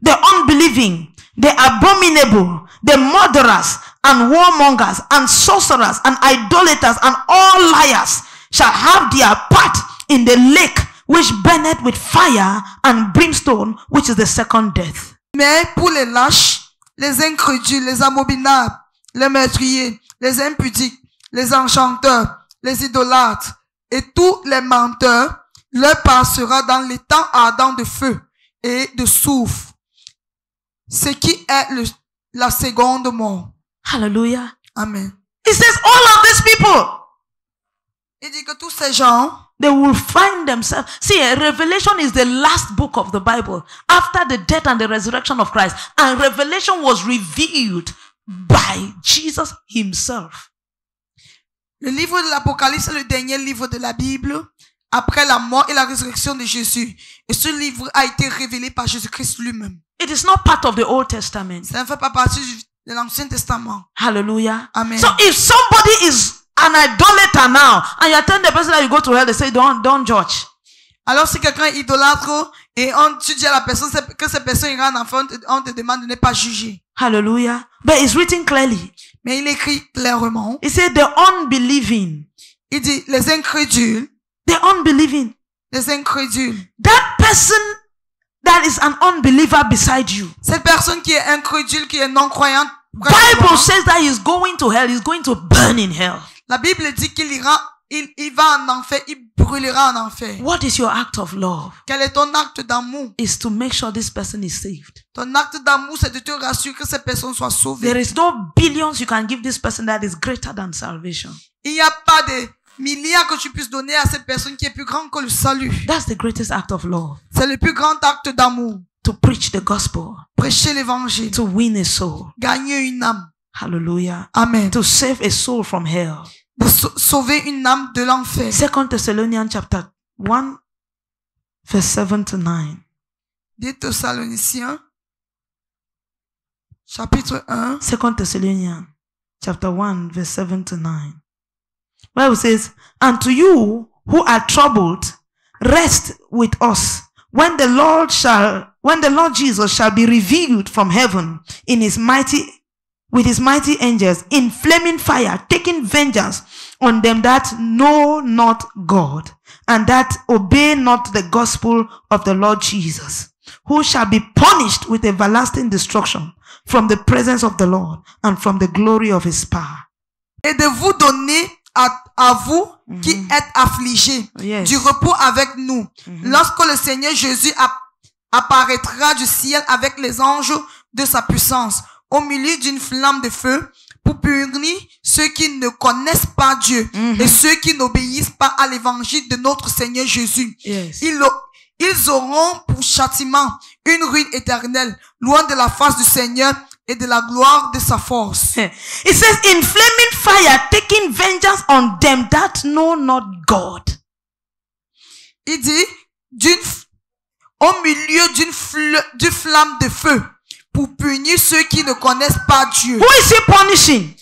the unbelieving, the abominable, the murderers and warmongers and sorcerers and idolaters and all liars shall have their part in the lake which burneth with fire and brimstone, which is the second death. mais pour les lâches, les incrédules, les abominables, les meurtriers, les impudiques, les enchanteurs, les idolâtres et tous les menteurs, leur part sera dans les temps ardents de feu et de soufre, ce qui est la seconde mort. Hallelujah. Amen. He says all of these people, Il dit que tous ces gens, they will find themselves. See, Revelation is the last book of the Bible after the death and the resurrection of Christ. And Revelation was revealed by Jesus himself. le livre de l'Apocalypse est le dernier livre de la Bible après la mort et la résurrection de Jésus. Et ce livre a été révélé par Jésus-Christ lui-même. It is not part of the Old Testament. Ça ne fait pas partie de l'Ancien Testament. Hallelujah. Amen. So if somebody is an idolater now, and you're telling the person that you go to hell, they say, don't judge. Alors si quelqu'un est idolâtre et tu dis à la personne que cette personne ira en enfer, on te demande de ne pas juger. Hallelujah. But it's written clearly. Mais il écrit clairement. He said the unbelieving. Il dit les incrédules. The unbelieving. Les incrédules. That person that is an unbeliever beside you. Cette personne qui est incrédule, qui est non-croyante. Bible says that he's going to hell. He's going to burn in hell. La Bible dit qu'il ira, il va en enfer, il brûlera en enfer. What is your act of love? Quel est ton acte d'amour? Is to make sure this person is saved. Ton acte d'amour, c'est de te rassurer que cette personne soit sauvée. There is no billions you can give this person that is greater than salvation. Il n'y a pas de milliards que tu puisses donner à cette personne qui est plus grand que le salut. That's the greatest act of love. C'est le plus grand acte d'amour. To preach the gospel. Prêcher l'évangile. To win a soul. Gagner une âme. Hallelujah. Amen. To save a soul from hell. De sauver une âme de l'enfer. 2 Thessalonians chapter 1 verse 7 to 9. 2 Thessaloniciens chapitre 1. 2 Thessalonians chapter 1 verse 7 to 9. Bible says, and to you who are troubled, rest with us when the Lord Jesus shall be revealed from heaven with his mighty angels in flaming fire, taking vengeance on them that know not God and that obey not the gospel of the Lord Jesus, who shall be punished with everlasting destruction from the presence of the Lord and from the glory of his power. Et de vous donner à vous qui êtes affligés du repos avec nous, lorsque le Seigneur Jésus apparaîtra du ciel avec les anges de sa puissance, au milieu d'une flamme de feu, pour punir ceux qui ne connaissent pas Dieu et ceux qui n'obéissent pas à l'évangile de notre Seigneur Jésus. Yes. Ils auront pour châtiment une ruine éternelle, loin de la face du Seigneur et de la gloire de sa force. It says, in flaming fire, taking vengeance on them that know not God. Il dit, au milieu d'une flamme de feu, pour punir ceux qui ne connaissent pas Dieu. Who is he punishing?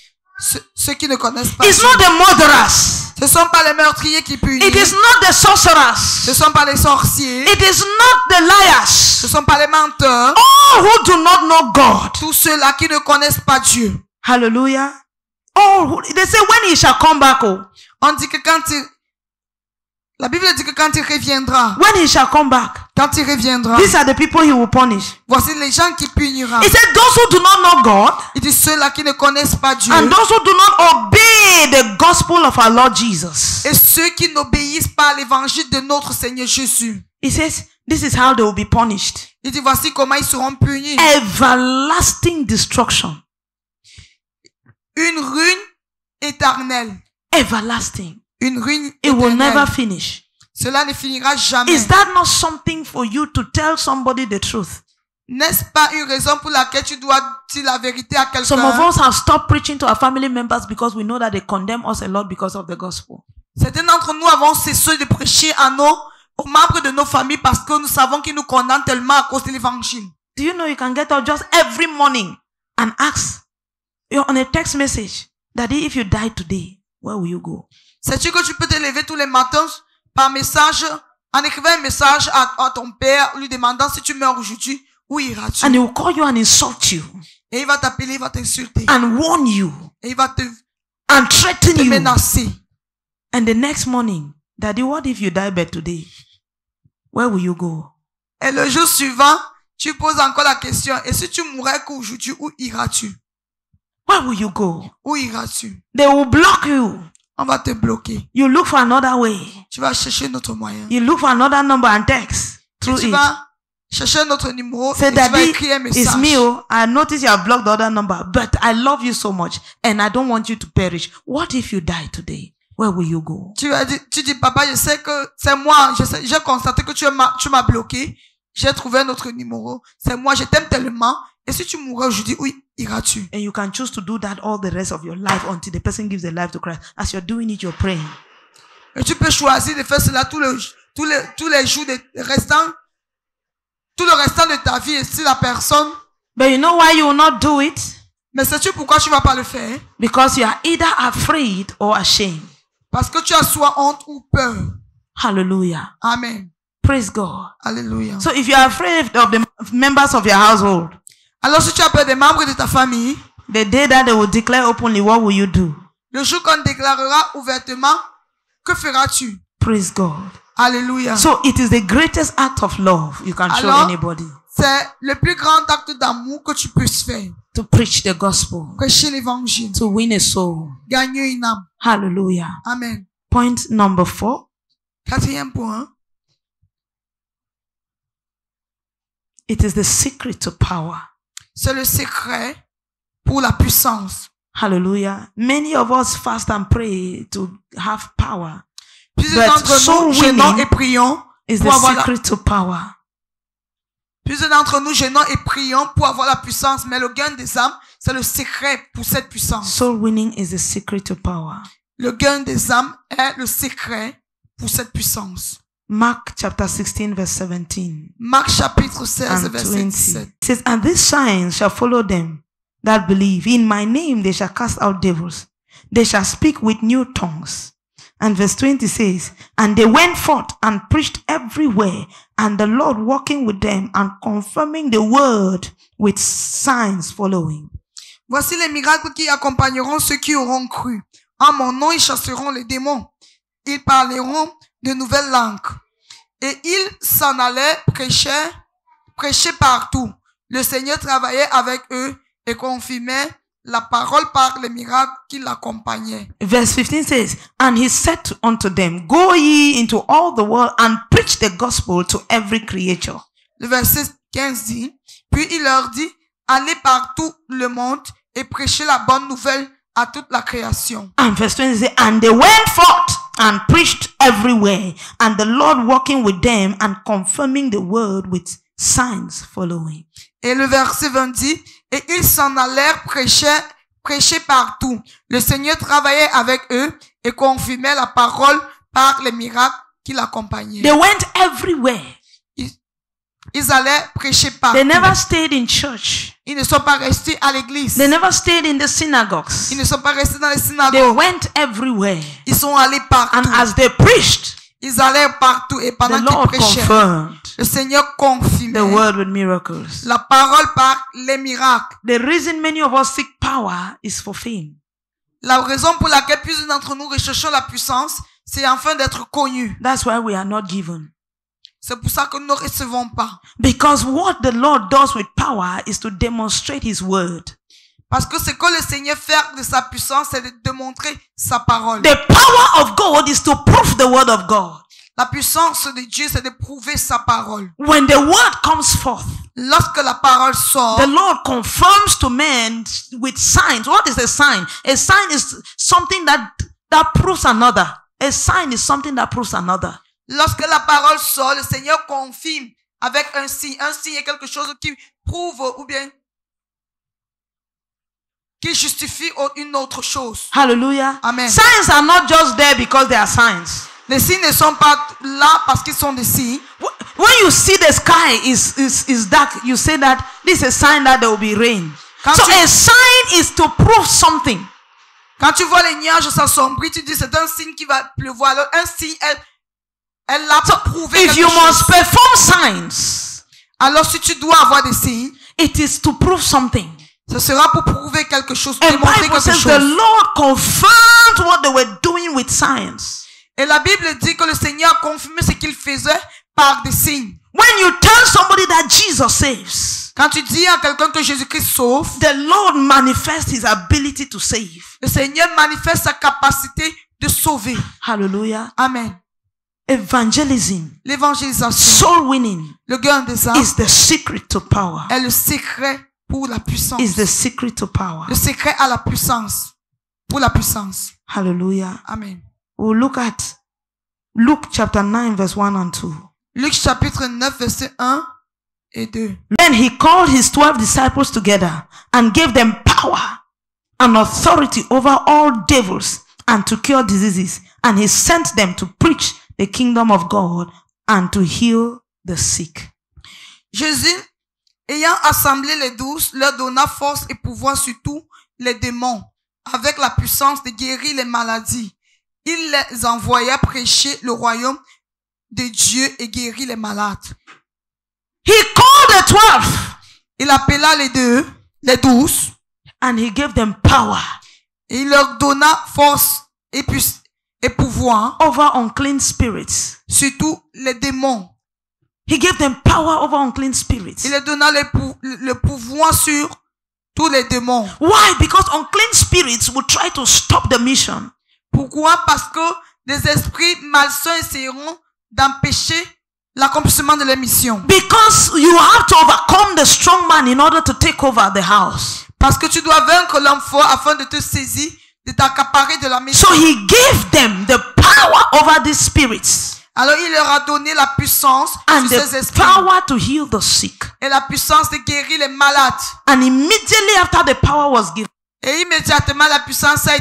Ceux qui ne connaissent pas It's Dieu. not the murderers. Ce ne sont pas les meurtriers qui punissent. It is not the sorcerers. Ce ne sont pas les sorciers. It is not the liars. Ce ne sont pas les menteurs. All who do not know God. Tous ceux-là qui ne connaissent pas Dieu. Hallelujah. Oh, they say when he shall come back. Oh. On dit que la Bible dit que quand il reviendra. When he shall come back. Quand il reviendra. These are the people he will punish. Voici les gens qui punira. He said those who do not know God. Il dit ceux-là qui ne connaissent pas Dieu. And those who do not obey the gospel of our Lord Jesus. Et ceux qui n'obéissent pas à l'évangile de notre Seigneur Jésus. He says this is how they will be punished. Il dit voici comment ils seront punis. Everlasting destruction. Une ruine éternelle. Everlasting. Une ruine It will éternelle. never finish. Cela ne finira jamais. Is that not something for you to tell somebody the truth? N'est-ce pas une raison pour laquelle tu dois dire la vérité à Some of quelqu'un? us have stopped preaching to our family members because we know that they condemn us a lot because of the gospel. Certains d'entre nous avons cessé de prêcher aux membres de nos familles parce que nous savons qu'ils nous condamnent tellement à cause de l'évangile. Do you know you can get up just every morning and ask on a text message, Daddy, if you die today, where will you go? Sais-tu que tu peux te lever tous les matins par message, en écrivant un message à ton père, lui demandant si tu meurs aujourd'hui, où iras-tu? And he will call you and insult you. Et il va t'appeler, il va t'insulter. And warn you. Et il va te threaten you. menacer. And the next morning, Daddy, what if you die bed today? Where will you go? Et le jour suivant, tu poses encore la question, et si tu mourrais qu'aujourd'hui, où iras-tu? Where will you go? Où iras-tu? They will block you. On va te bloquer. You look for another way. Tu vas chercher notre moyen. You look for another number and text through Tu it. vas chercher notre numéro Say, et tu vas Daddy, écrire un it's message. me. Oh, I noticed you have blocked the other number, but I love you so much and I don't want you to perish. What if you die today? Where will you go? Tu dis, papa, je sais que c'est moi. J'ai constaté que tu m'as bloqué. J'ai trouvé un autre numéro. C'est moi, je t'aime tellement. Et si tu mourrais aujourd'hui, où iras-tu? And you can choose to do that all the rest of your life until the person gives their life to Christ. As you're doing it, you're praying. Et tu peux choisir de faire cela tous les jours restants. Tout le restant de ta vie, et si la personne. But you know why you will not do it? Mais sais-tu pourquoi tu vas pas le faire? Because you are either afraid or ashamed. Parce que tu as soit honte ou peur. Hallelujah. Amen. Praise God. Alléluia. So if you are afraid of the members of your household, alors si tu as peur des membres de ta famille, the day that they will declare openly, what will you do? le jour qu'on déclarera ouvertement, que feras-tu? Praise God. Alléluia. So it is the greatest act of love you can show anybody. C'est le plus grand acte d'amour que tu puisses faire. To preach the gospel. Prêcher l'évangile. To win a soul. Gagner une âme. Hallelujah. Amen. Point number 4. Quatrième point. It is the secret to power. C'est le secret pour la puissance. Hallelujah. Many of us fast and pray to have power. Plusieurs d'entre nous jeûnons et prions pour avoir Plusieurs d'entre nous jeûnons et prions pour avoir la puissance, mais le gain des âmes, c'est le secret pour cette puissance. Soul winning is the secret to power. Le gain des âmes est le secret pour cette puissance. Mark chapter 16 verse 17. Marc chapitre 16 verset 17. It says, and these signs shall follow them that believe. In my name they shall cast out devils. They shall speak with new tongues. And verse 20 says, and they went forth and preached everywhere, and the Lord walking with them and confirming the word with signs following. Voici les miracles qui accompagneront ceux qui auront cru. En mon nom, ils chasseront les démons. Ils parleront de nouvelles langues. Et ils s'en allaient prêcher partout. Le Seigneur travaillait avec eux et confirmait la parole par les miracles qui l'accompagnaient. Verse 15 says, and he said unto them, go ye into all the world and preach the gospel to every creature. Le verset 15 dit, puis il leur dit, allez par tout le monde et prêchez la bonne nouvelle à toute la création. And verse 20 says, and they went forth and preached everywhere, and the Lord walking with them and confirming the word with signs following. Et le verset 20 dit, et ils s'en allèrent prêcher partout. Le Seigneur travaillait avec eux et confirmait la parole par les miracles qui l'accompagnaient. They went everywhere. Ils allaient prêcher partout. They never stayed in church. Ils ne sont pas restés à l'église. They never stayed in the synagogues. Ils ne sont pas restés dans les synagogues. They went everywhere. Ils sont allés partout. And as they preached, ils allaient partout et pendant qu'ils prêchaient, le Seigneur confirmait the word with miracles. La parole par les miracles. The reason many of us seek power is for fame. La raison pour laquelle plusieurs d'entre nous recherchons la puissance, c'est afin d'être connus. That's why we are not given. C'est pour ça que nous ne recevons pas. Because what the Lord does with power is to demonstrate His word. Parce que ce que le Seigneur fait de sa puissance, c'est de démontrer sa parole. The power of God is to prove the word of God. La puissance de Dieu, c'est de prouver sa parole. When the word comes forth, lorsque la parole sort, the Lord confirms to men with signs. What is a sign? A sign is something that proves another. A sign is something that proves another. Lorsque la parole sort, le Seigneur confirme avec un signe. Un signe est quelque chose qui prouve ou bien qui justifie une autre chose. Hallelujah. Amen. Signs are not just there because they are signs. Les signes ne sont pas là parce qu'ils sont des signes. When you see the sky is dark, you say that this is a sign that there will be rain. A sign is to prove something. Quand tu vois les nuages s'assombrir, tu dis c'est un signe qui va pleuvoir. Alors un signe elle l'a prouvé quelque chose. If you must perform signs, alors si tu dois avoir des signes, it is to prove something. Ce sera pour prouver quelque chose, And démontrer Bible quelque says chose. The Lord confirmed what they were doing with signs. Et la Bible dit que le Seigneur a confirmé ce qu'il faisait par des signes. When you tell somebody that Jesus saves, quand tu dis à quelqu'un que Jésus-Christ sauve, the Lord manifests His ability to save. Le Seigneur manifeste sa capacité de sauver. Hallelujah. Amen. Evangelism, L'évangélisation, soul winning, le gain des âmes is the secret to power. est le secret pour la puissance. Is the secret to power. Le secret à la puissance. Pour la puissance. Hallelujah. Amen. We'll look at Luke chapter 9 verse 1 and 2. Luc chapitre 9 verset 1 et 2. Then he called his 12 disciples together and gave them power and authority over all devils and to cure diseases. And he sent them to preach the kingdom of God and to heal the sick. Jésus, ayant assemblé les 12, leur donna force et pouvoir sur tous les démons, avec la puissance de guérir les maladies. Il les envoya prêcher le royaume de Dieu et guérir les malades. He called the 12 Il appela les 12, and he gave them power et il leur donna force et pouvoir over unclean spirits. sur tous les démons. He gave them power over unclean spirits. Il leur donna le pouvoir sur tous les démons. Why? Because unclean spirits will try to stop the mission. Pourquoi? Parce que les esprits malsains essaieront d'empêcher l'accomplissement de leur mission. Because you have to overcome the strong man in order to take over the house. Parce que tu dois vaincre l'homme fort afin de te saisir, de t'accaparer de la maison. So he gave them the power over these spirits Alors il leur a donné la puissance and sur ces the esprits power to heal the sick. et la puissance de guérir les malades. And immediately after the power was given, Et immédiatement la puissance a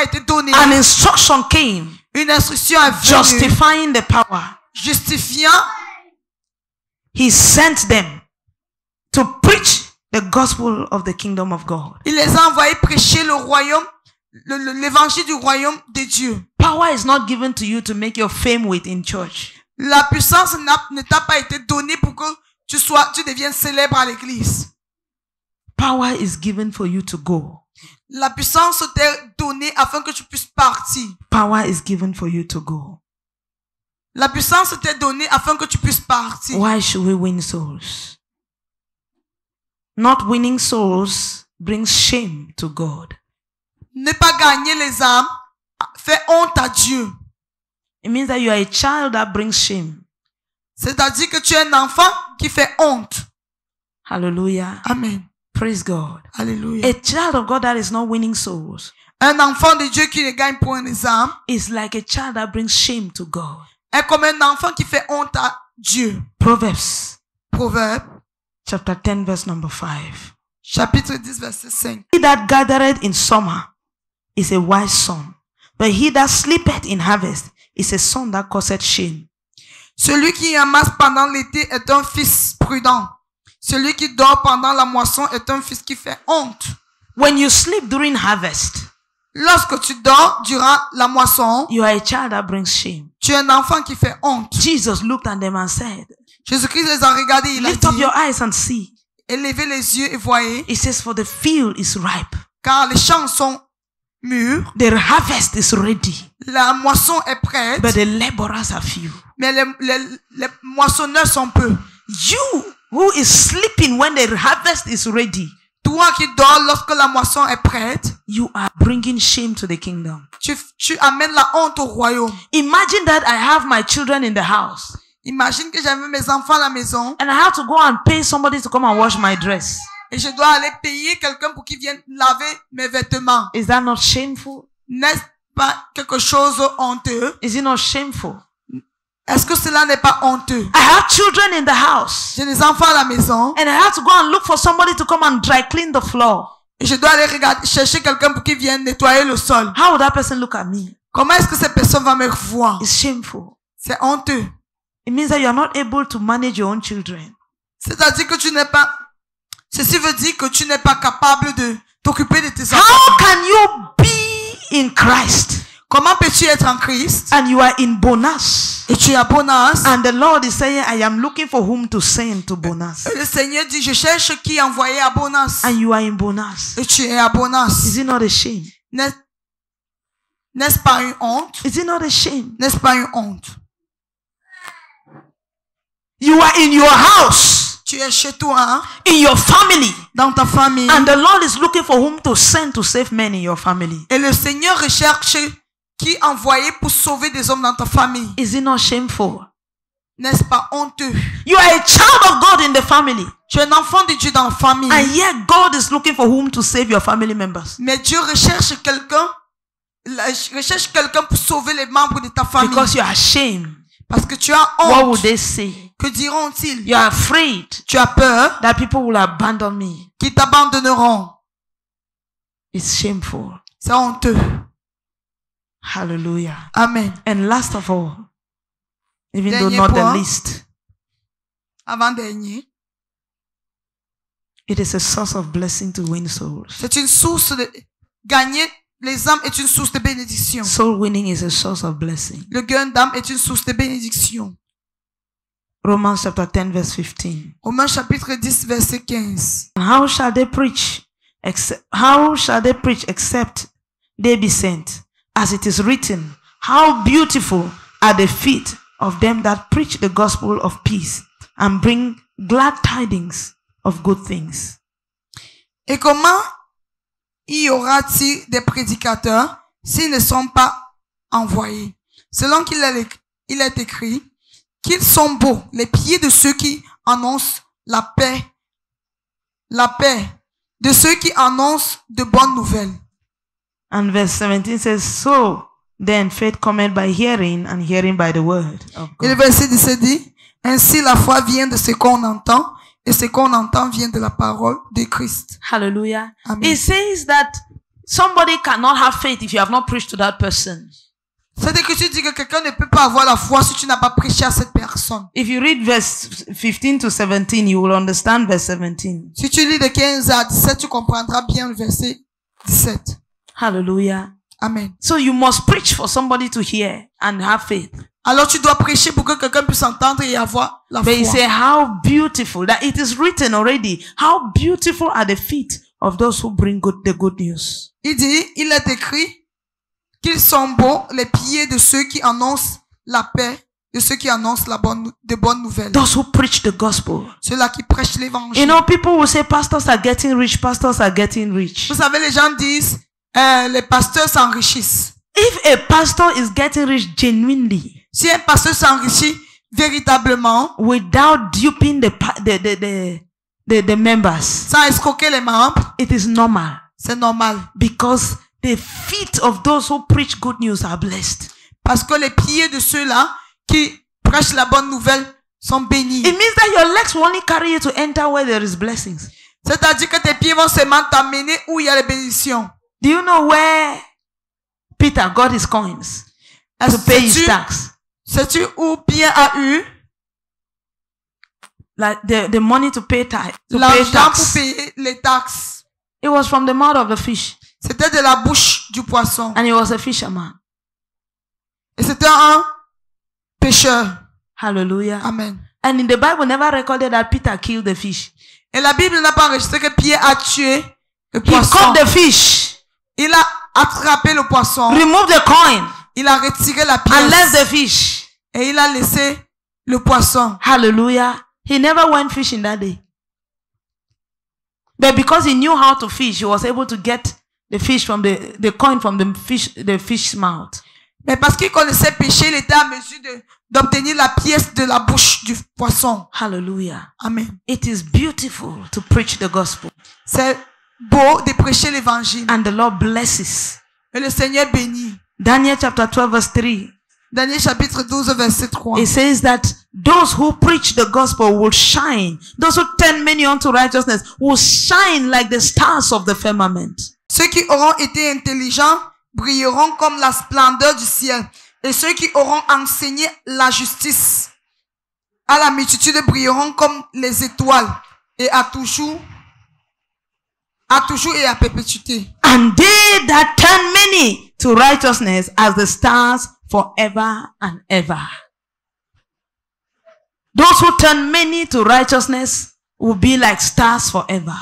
été donnée. an instruction came Une instruction est venue justifying the power. justifiant. He sent them to preach the gospel of the kingdom of God. Il les a envoyés prêcher le royaume, l'évangile du royaume de Dieu. Power is not given to you to make your fame with in church. La puissance ne t'a pas été donnée pour que tu deviennes célèbre à l'église. Power is given for you to go. La puissance t'est donnée afin que tu puisses partir. Power is given for you to go. La puissance t'est donnée afin que tu puisses partir. Why should we win souls? Not winning souls brings shame to God. Ne pas gagner les âmes fait honte à Dieu. It means that you are a child that brings shame. C'est-à-dire que tu es un enfant qui fait honte. Hallelujah. Amen. Praise God. Alléluia. A child of God that is not winning souls Un enfant de Dieu qui ne gagne point les âmes is like a child that brings shame to God. est comme un enfant qui fait honte à Dieu. Proverbs Proverbe, chapter 10 verse number 5. chapitre 10, verset 5. He that gathereth in summer is a wise son, but he that sleepeth in harvest is a son that causeth shame. Celui qui amasse pendant l'été est un fils prudent. Celui qui dort pendant la moisson est un fils qui fait honte. When you sleep during harvest, Lorsque tu dors durant la moisson, you are a child that brings shame. tu es un enfant qui fait honte. Jesus looked at them and said, Jésus-Christ les a regardés, il a lift up dit, your eyes and see. élevez les yeux et voyez, It says, for the field is ripe. car les champs sont mûrs, The harvest is ready, la moisson est prête, but the laborers are few. mais les moissonneurs sont peu. You who is sleeping when the harvest is ready, Toi qui dors lorsque la moisson est prête, you are bringing shame to the kingdom. tu amènes la honte au royaume. Imagine that I have my children in the house Imagine que j'avais mes enfants à la maison and I have to go and pay somebody to come and wash my dress. et je dois aller payer quelqu'un pour qu'il vienne laver mes vêtements. Is that not shameful? N'est-ce pas quelque chose honteux? Is it not shameful? Est-ce que cela n'est pas honteux? I have children in the house J'ai des enfants à la maison and I have to go and look for somebody to come and dry clean the floor. et je dois aller chercher quelqu'un pour qu'il vienne nettoyer le sol. How would that person look at me? Comment est-ce que cette personne va me voir? It's shameful. C'est honteux. It means that you are not able to manage your own children. C'est-à-dire que ceci veut dire que tu n'es pas capable de t'occuper de tes enfants. How can you be in Christ Comment peux-tu être en Christ and you are in Bonas? et tu es à Bonas? And the Lord is saying, I am looking for whom to send to Bonas. Et le Seigneur dit, je cherche qui envoyer à Bonas. And you are in Bonas. Et tu es à Bonas. Is it not a shame? N'est-ce pas une honte? Is it not a shame? N'est-ce pas une honte? You are in your house, Tu es chez toi, hein? in your family, Dans ta famille. and the Lord is looking for whom to send to save men in your family. Et le Seigneur recherche qui est envoyé pour sauver des hommes dans ta famille. Is it not shameful? N'est-ce pas honteux? You are a child of God in the family. Tu es un enfant de Dieu dans la famille. And yet God is looking for whom to save your family members. Mais Dieu recherche quelqu'un pour sauver les membres de ta famille. Because you are ashamed. Parce que tu as honte. What would they say? Que diront-ils? You are afraid Tu as peur that people will abandon me. qu'ils t'abandonneront. It's shameful. C'est honteux. Hallelujah. Amen. And last of all, even though Dernier not the point. least, Avant-dernier. it is a source of blessing to win souls. C'est une source de gagner les âmes est une source de bénédiction. Soul winning is a source of blessing. Le gain d'âme est une source de bénédiction. Romans chapter 10 verse 15. Romains chapitre 10 verset 15. How shall they preach except they be sent? As it is written, how beautiful are the feet of them that preach the gospel of peace and bring glad tidings of good things. Et comment y aura-t-il des prédicateurs s'ils ne sont pas envoyés? Selon qu'il est écrit, qu'ils sont beaux les pieds de ceux qui annoncent la paix, de ceux qui annoncent de bonnes nouvelles. And verse 17 says, so then faith cometh by hearing, and hearing by the word of Et le God. verset 17 dit, ainsi la foi vient de ce qu'on entend, et ce qu'on entend vient de la parole de Christ. Hallelujah. Amen. It says that somebody cannot have faith if you have not preached to that person. Cette écriture dit que quelqu'un ne peut pas avoir la foi si tu n'as pas prêché à cette personne. If you read verse 15 to 17, you will understand verse 17. Si tu lis de 15 à 17, tu comprendras bien le verset 17. Hallelujah. Amen. So you must preach for somebody to hear and have faith. Alors tu dois prêcher pour que quelqu'un puisse entendre et avoir la But he foi. said, how beautiful, that it is written already, how beautiful are the feet of those who bring the good news. Il dit, il est écrit qu'ils sont beaux les pieds de ceux qui annoncent la paix, de ceux qui annoncent de bonnes nouvelles. Those who preach the gospel. Ceux-là qui prêchent l'évangile. You know, people will say, pastors are getting rich, pastors are getting rich. Vous savez, les gens disent, les pasteurs s'enrichissent. If a pastor is getting rich genuinely, Si un pasteur s'enrichit véritablement, without duping the members, sans escroquer les membres, it is normal. c'est normal. Because the feet of those who preach good news are blessed. Parce que les pieds de ceux-là qui prêchent la bonne nouvelle sont bénis. It means that your legs will only carry you to enter where there is blessings. C'est-à-dire que tes pieds vont seulement t'amener où il y a les bénédictions. Do you know where Peter got his coins to pay his tax? Sais-tu où Pierre a eu Like the money to pay tax. l'argent pour payer les taxes? It was from the mouth of the fish. C'était de la bouche du poisson. And he was a fisherman. Et c'était un pêcheur. Hallelujah. Amen. And in the Bible never recorded that Peter killed the fish. Et la Bible n'a pas enregistré que Pierre a tué le He poisson. caught the fish, Il a attrapé le poisson. removed the coin, Il a retiré la and left the pièce. fish. Et il a laissé le poisson. Hallelujah. He never went fishing that day. But because he knew how to fish, he was able to get the fish from the coin from the fish's mouth. Mais parce qu'il connaissait pêcher, il était à mesure d'obtenir la pièce de la bouche du poisson. Hallelujah. Amen. It is beautiful to preach the gospel. C'est beau de prêcher l'évangile. And the Lord blesses. Et le Seigneur bénit. Daniel chapter 12 verse 3. Daniel chapitre 12 verset 3. It says that those who preach the gospel will shine. Those who turn many unto righteousness will shine like the stars of the firmament. Ceux qui auront été intelligents brilleront comme la splendeur du ciel. Et ceux qui auront enseigné la justice à la multitude brilleront comme les étoiles. Et à toujours et à perpétuité. And they that turn many to righteousness as the stars forever and ever. Those who turn many to righteousness will be like stars forever.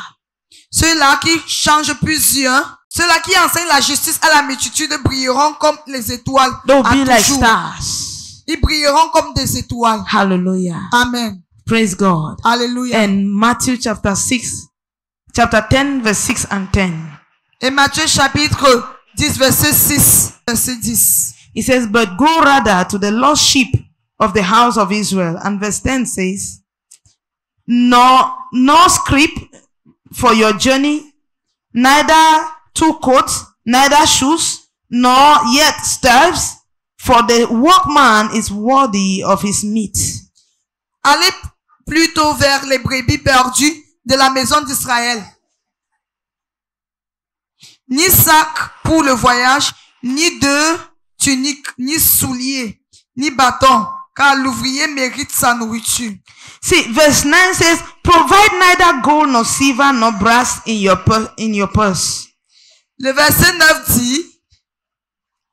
Ceux-là qui changent plusieurs, ceux-là qui enseignent la justice à la multitude brilleront comme les étoiles. They will À be like toujours. stars. Ils brilleront comme des étoiles. Hallelujah. Amen. Praise God. Alléluia. And Matthew chapter 10 verse 6 and 10. Et Matthieu chapitre 10 verset 6, verset 10. It says, but go rather to the lost sheep of the house of Israel. And verse 10 says, nor scrip for your journey, neither 2 coats, neither shoes, nor yet staves, for the workman is worthy of his meat. Allez plutôt vers les brebis perdues de la maison d'Israël. Ni sac pour le voyage, ni de tunique, ni souliers, ni bâton, car l'ouvrier mérite sa nourriture. See, verse 9 says, provide neither gold nor silver nor brass in your purse. Le verset 9 dit,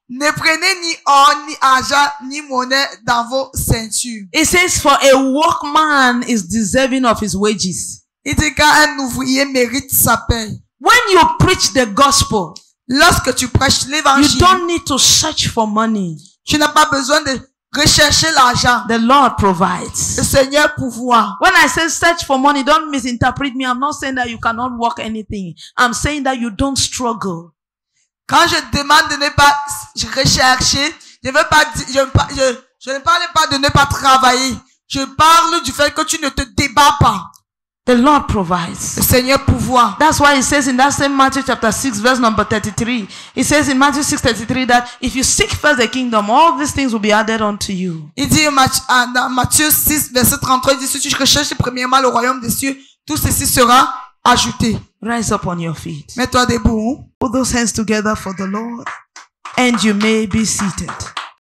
ne prenez ni or, ni argent, ni monnaie dans vos ceintures. It says, for a workman is deserving of his wages. Il dit qu'un ouvrier mérite sa paye. When you preach the gospel, lorsque tu prêches you l'évangile, don't need to search for money. tu n'as pas besoin de rechercher l'argent. The Lord provides. Le Seigneur pourvoit. When I say search for money, don't misinterpret me. I'm not saying that you cannot work anything. I'm saying that you don't struggle. Quand je demande de ne pas rechercher, je ne parle pas de ne pas travailler. Je parle du fait que tu ne te débats pas. The Lord provides. Le Seigneur pourvoit. That's why it says in that same Matthew chapter 6 verse number 33. It says in Matthew 6:33 that if you seek first the kingdom, all these things will be added unto you. Il dit dans Matthieu 6 verset 33, il dit, si tu recherches premièrement le royaume des cieux, tout ceci sera ajouté. Rise up on your feet. Mets-toi debout. Put those hands together for the Lord, and you may be seated.